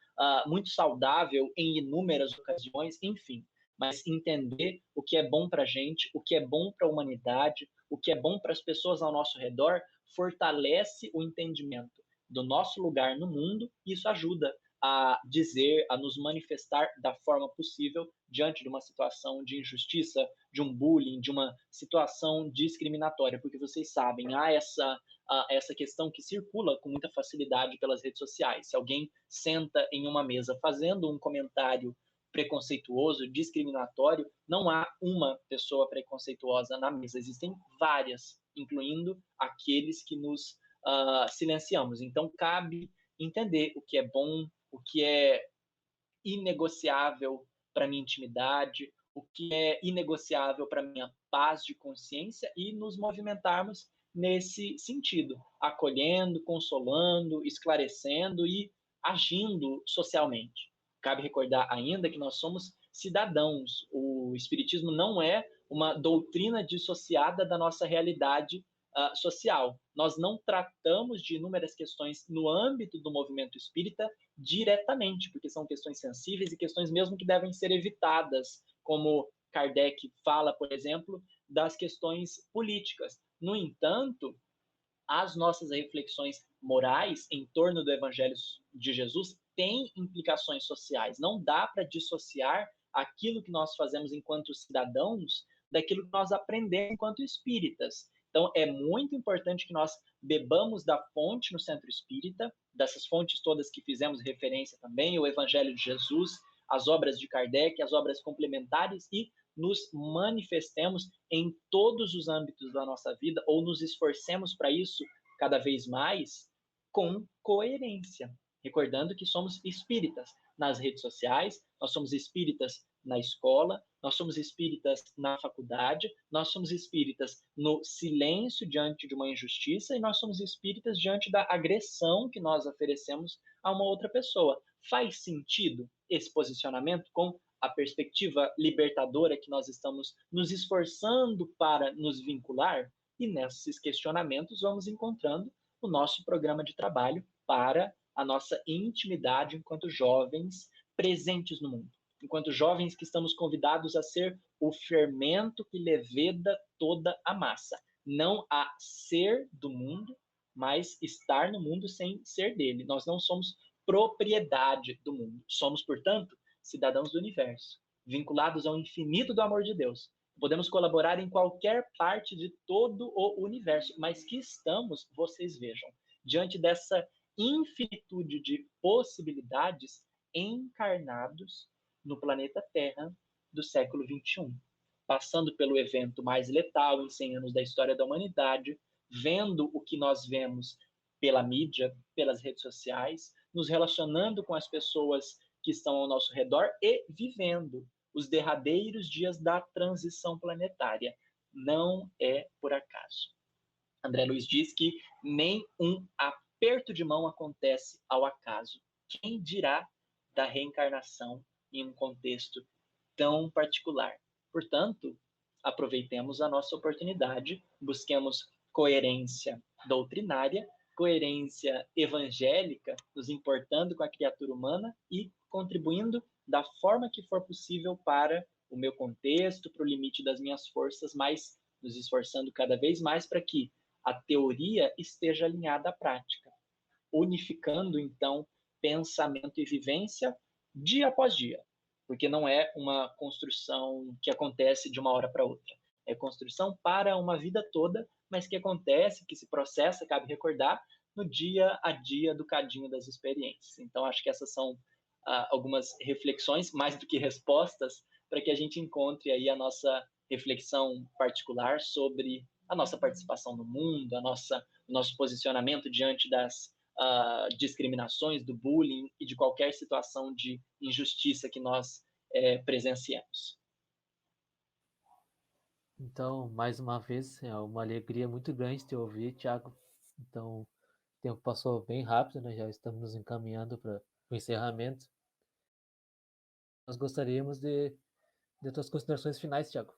saudável em inúmeras ocasiões, enfim. Mas entender o que é bom para a gente, o que é bom para a humanidade, o que é bom para as pessoas ao nosso redor, fortalece o entendimento do nosso lugar no mundo, e isso ajuda a dizer, a nos manifestar da forma possível diante de uma situação de injustiça, de um bullying, de uma situação discriminatória, porque vocês sabem, há essa questão que circula com muita facilidade pelas redes sociais. Se alguém senta em uma mesa fazendo um comentário preconceituoso, discriminatório, não há uma pessoa preconceituosa na mesa, existem várias, incluindo aqueles que nos silenciamos. Então, cabe entender o que é bom, o que é inegociável para minha intimidade, o que é inegociável para minha paz de consciência e nos movimentarmos nesse sentido, acolhendo, consolando, esclarecendo e agindo socialmente. Cabe recordar ainda que nós somos cidadãos. O espiritismo não é uma doutrina dissociada da nossa realidade social. Nós não tratamos de inúmeras questões no âmbito do movimento espírita diretamente, porque são questões sensíveis e questões mesmo que devem ser evitadas, como Kardec fala, por exemplo, das questões políticas. No entanto, as nossas reflexões morais em torno do Evangelho de Jesus têm implicações sociais. Não dá para dissociar aquilo que nós fazemos enquanto cidadãos daquilo que nós aprendemos enquanto espíritas. Então, é muito importante que nós bebamos da fonte no centro espírita, dessas fontes todas que fizemos referência também, o Evangelho de Jesus, as obras de Kardec, as obras complementares, e nos manifestemos em todos os âmbitos da nossa vida, ou nos esforcemos para isso cada vez mais, com coerência. Recordando que somos espíritas nas redes sociais, nós somos espíritas na escola, nós somos espíritas na faculdade, nós somos espíritas no silêncio diante de uma injustiça, e nós somos espíritas diante da agressão que nós oferecemos a uma outra pessoa. Faz sentido esse posicionamento com a perspectiva libertadora que nós estamos nos esforçando para nos vincular? E nesses questionamentos vamos encontrando o nosso programa de trabalho para a nossa intimidade enquanto jovens presentes no mundo, enquanto jovens que estamos convidados a ser o fermento que leveda toda a massa, não a ser do mundo, mas estar no mundo sem ser dele. Nós não somos propriedade do mundo, somos, portanto, cidadãos do universo, vinculados ao infinito do amor de Deus. Podemos colaborar em qualquer parte de todo o universo, mas que estamos, vocês vejam, diante dessa infinitude de possibilidades, encarnados no planeta Terra do século XXI, passando pelo evento mais letal em 100 anos da história da humanidade, vendo o que nós vemos pela mídia, pelas redes sociais, nos relacionando com as pessoas que estão ao nosso redor e vivendo os derradeiros dias da transição planetária. Não é por acaso. André Luiz diz que nem um aperto de mão acontece ao acaso. Quem dirá da reencarnação em um contexto tão particular? Portanto, aproveitemos a nossa oportunidade, busquemos coerência doutrinária, coerência evangélica, nos importando com a criatura humana e contribuindo da forma que for possível para o meu contexto, para o limite das minhas forças, mas nos esforçando cada vez mais para que a teoria esteja alinhada à prática, unificando, então, pensamento e vivência dia após dia, porque não é uma construção que acontece de uma hora para outra, é construção para uma vida toda, mas que acontece, que se processa, cabe recordar, no dia a dia do cadinho das experiências. Então, acho que essas são algumas reflexões, mais do que respostas, para que a gente encontre aí a nossa reflexão particular sobre a nossa participação no mundo, o nosso posicionamento diante das discriminações, do bullying e de qualquer situação de injustiça que nós presenciamos. Então, mais uma vez, é uma alegria muito grande te ouvir, Thiago. Então, o tempo passou bem rápido, né? Já estamos nos encaminhando para o encerramento. nós gostaríamos de tuas considerações finais, Tiago.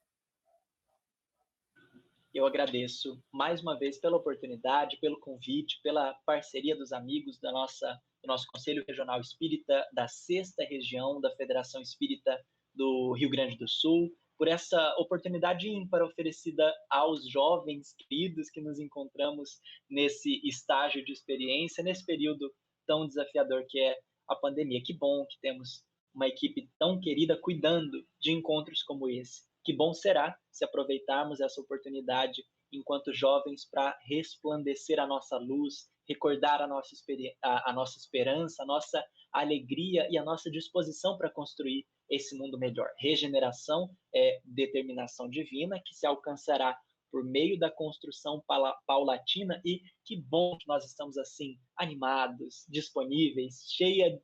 Eu agradeço mais uma vez pela oportunidade, pelo convite, pela parceria dos amigos do nosso Conselho Regional Espírita, da 6ª Região da Federação Espírita do Rio Grande do Sul, por essa oportunidade ímpar oferecida aos jovens queridos que nos encontramos nesse estágio de experiência, nesse período tão desafiador que é a pandemia. Que bom que temos uma equipe tão querida cuidando de encontros como esse. Que bom será se aproveitarmos essa oportunidade enquanto jovens para resplandecer a nossa luz, recordar a nossa esperança, a nossa alegria e a nossa disposição para construir esse mundo melhor. Regeneração é determinação divina que se alcançará por meio da construção paulatina, e que bom que nós estamos assim, animados, disponíveis,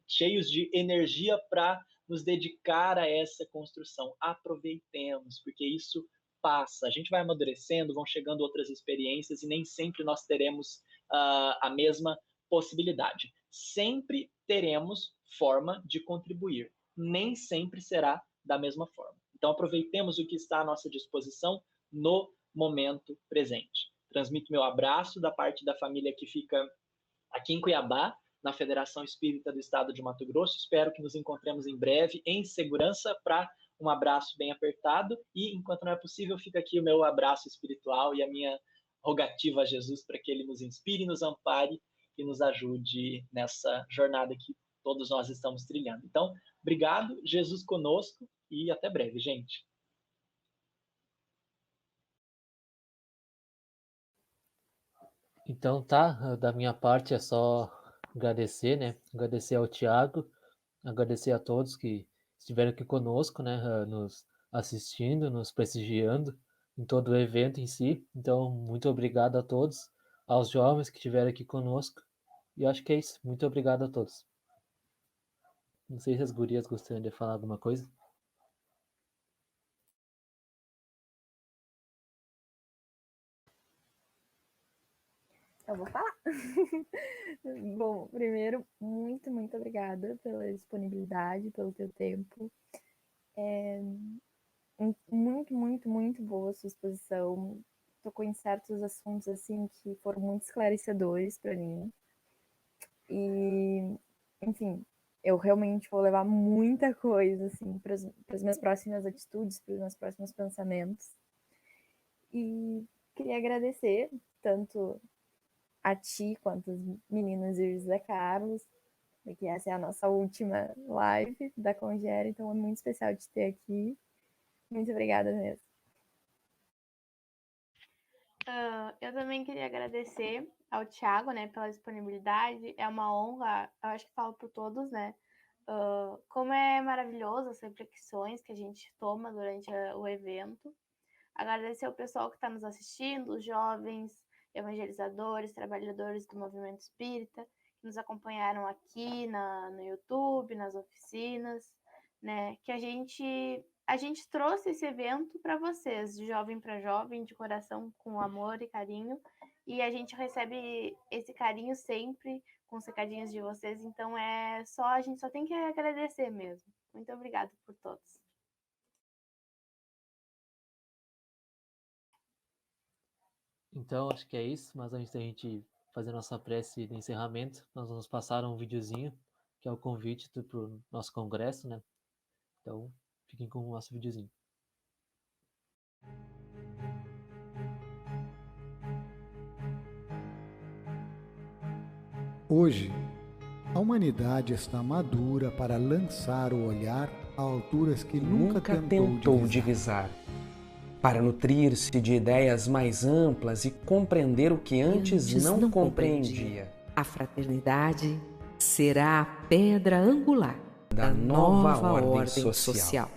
cheios de energia para nos dedicar a essa construção. Aproveitemos, porque isso passa. A gente vai amadurecendo, vão chegando outras experiências e nem sempre nós teremos a mesma possibilidade. Sempre teremos forma de contribuir. Nem sempre será da mesma forma. Então, aproveitemos o que está à nossa disposição no momento presente. Transmito meu abraço da parte da família que fica aqui em Cuiabá, na Federação Espírita do Estado de Mato Grosso. Espero que nos encontremos em breve, em segurança, para um abraço bem apertado. E, enquanto não é possível, fica aqui o meu abraço espiritual e a minha rogativa a Jesus para que Ele nos inspire, nos ampare e nos ajude nessa jornada que todos nós estamos trilhando. Então, obrigado, Jesus conosco, e até breve, gente. Então tá, da minha parte é só agradecer, né? Agradecer ao Tiago, agradecer a todos que estiveram aqui conosco, né? Nos assistindo, nos prestigiando em todo o evento em si. Então, muito obrigado a todos, aos jovens que estiveram aqui conosco. E eu acho que é isso. Muito obrigado a todos. Não sei se as gurias gostariam de falar alguma coisa. Eu vou falar. Bom, primeiro, muito, muito obrigada pela disponibilidade, pelo teu tempo. Muito, muito, muito boa a sua exposição. Tocou em certos assuntos assim que foram muito esclarecedores para mim. E, enfim, eu realmente vou levar muita coisa assim para as minhas próximas atitudes, para os meus próximos pensamentos. E queria agradecer tanto a ti quanto os meninos e o José Carlos, que essa é a nossa última live da Congera, então é muito especial de ter aqui. Muito obrigada mesmo. Eu também queria agradecer ao Thiago, né, pela disponibilidade. É uma honra, eu acho que falo por todos, né? Como é maravilhoso as reflexões que a gente toma durante o evento. Agradecer ao pessoal que está nos assistindo, os jovens, evangelizadores, trabalhadores do movimento espírita, que nos acompanharam aqui no YouTube, nas oficinas, né? Que a gente trouxe esse evento para vocês, de jovem para jovem, de coração, com amor e carinho, e a gente recebe esse carinho sempre com os recadinhos de vocês, então a gente só tem que agradecer mesmo. Muito obrigada por todos. Então, acho que é isso, mas antes da gente fazer nossa prece de encerramento, nós vamos passar um videozinho, que é o convite para o nosso congresso, né? Então, fiquem com o nosso videozinho. Hoje, a humanidade está madura para lançar o olhar a alturas que nunca tentou divisar. Para nutrir-se de ideias mais amplas e compreender o que antes não compreendia. A fraternidade será a pedra angular da nova ordem social.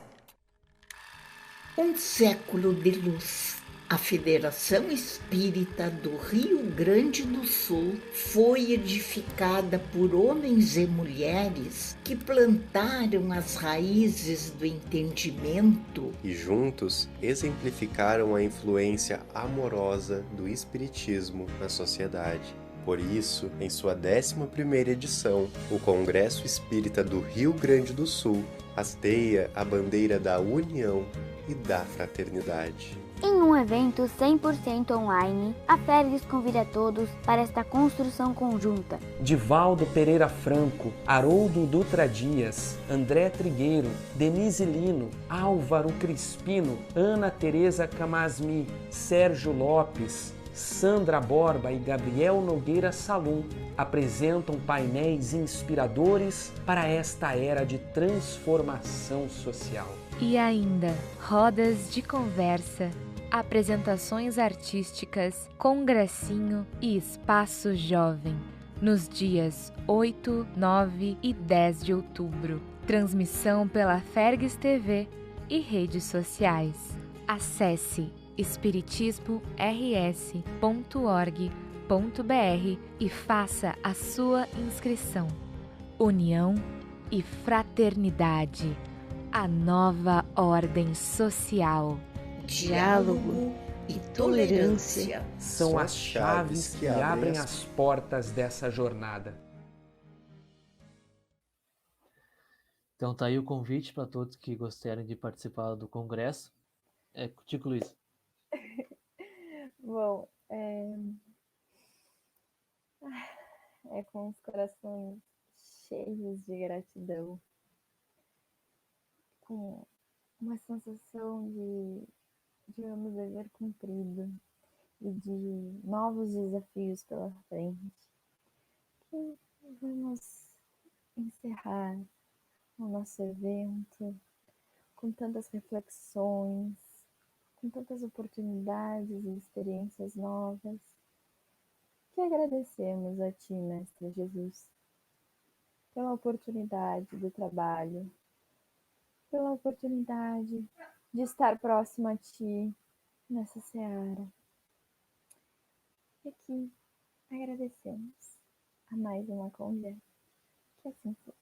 Um século de luz. A Federação Espírita do Rio Grande do Sul foi edificada por homens e mulheres que plantaram as raízes do entendimento e juntos exemplificaram a influência amorosa do Espiritismo na sociedade. Por isso, em sua 11ª edição, o Congresso Espírita do Rio Grande do Sul hasteia a bandeira da união e da fraternidade. Em um evento 100% online, a Fergus convida todos para esta construção conjunta. Divaldo Pereira Franco, Haroldo Dutra Dias, André Trigueiro, Denise Lino, Álvaro Crispino, Ana Tereza Camasmi, Sérgio Lopes, Sandra Borba e Gabriel Nogueira Salum apresentam painéis inspiradores para esta era de transformação social. E ainda, rodas de conversa, apresentações artísticas, congressinho e espaço jovem, nos dias 8, 9 e 10 de outubro. Transmissão pela Fergus TV e redes sociais. Acesse espiritismors.org.br e faça a sua inscrição. União e fraternidade. A nova ordem social. Diálogo e tolerância são as chaves que abrem as portas dessa jornada. Então tá aí o convite para todos que gostarem de participar do congresso. É contigo, Luiz. Bom, é com os corações cheios de gratidão, com uma sensação de um dever cumprido e de novos desafios pela frente, que vamos encerrar o nosso evento com tantas reflexões, com tantas oportunidades e experiências novas, que agradecemos a Ti, Mestre Jesus, pela oportunidade do trabalho, pela oportunidade de estar próximo a Ti nessa seara. E aqui agradecemos a mais uma conversa. Que assim for.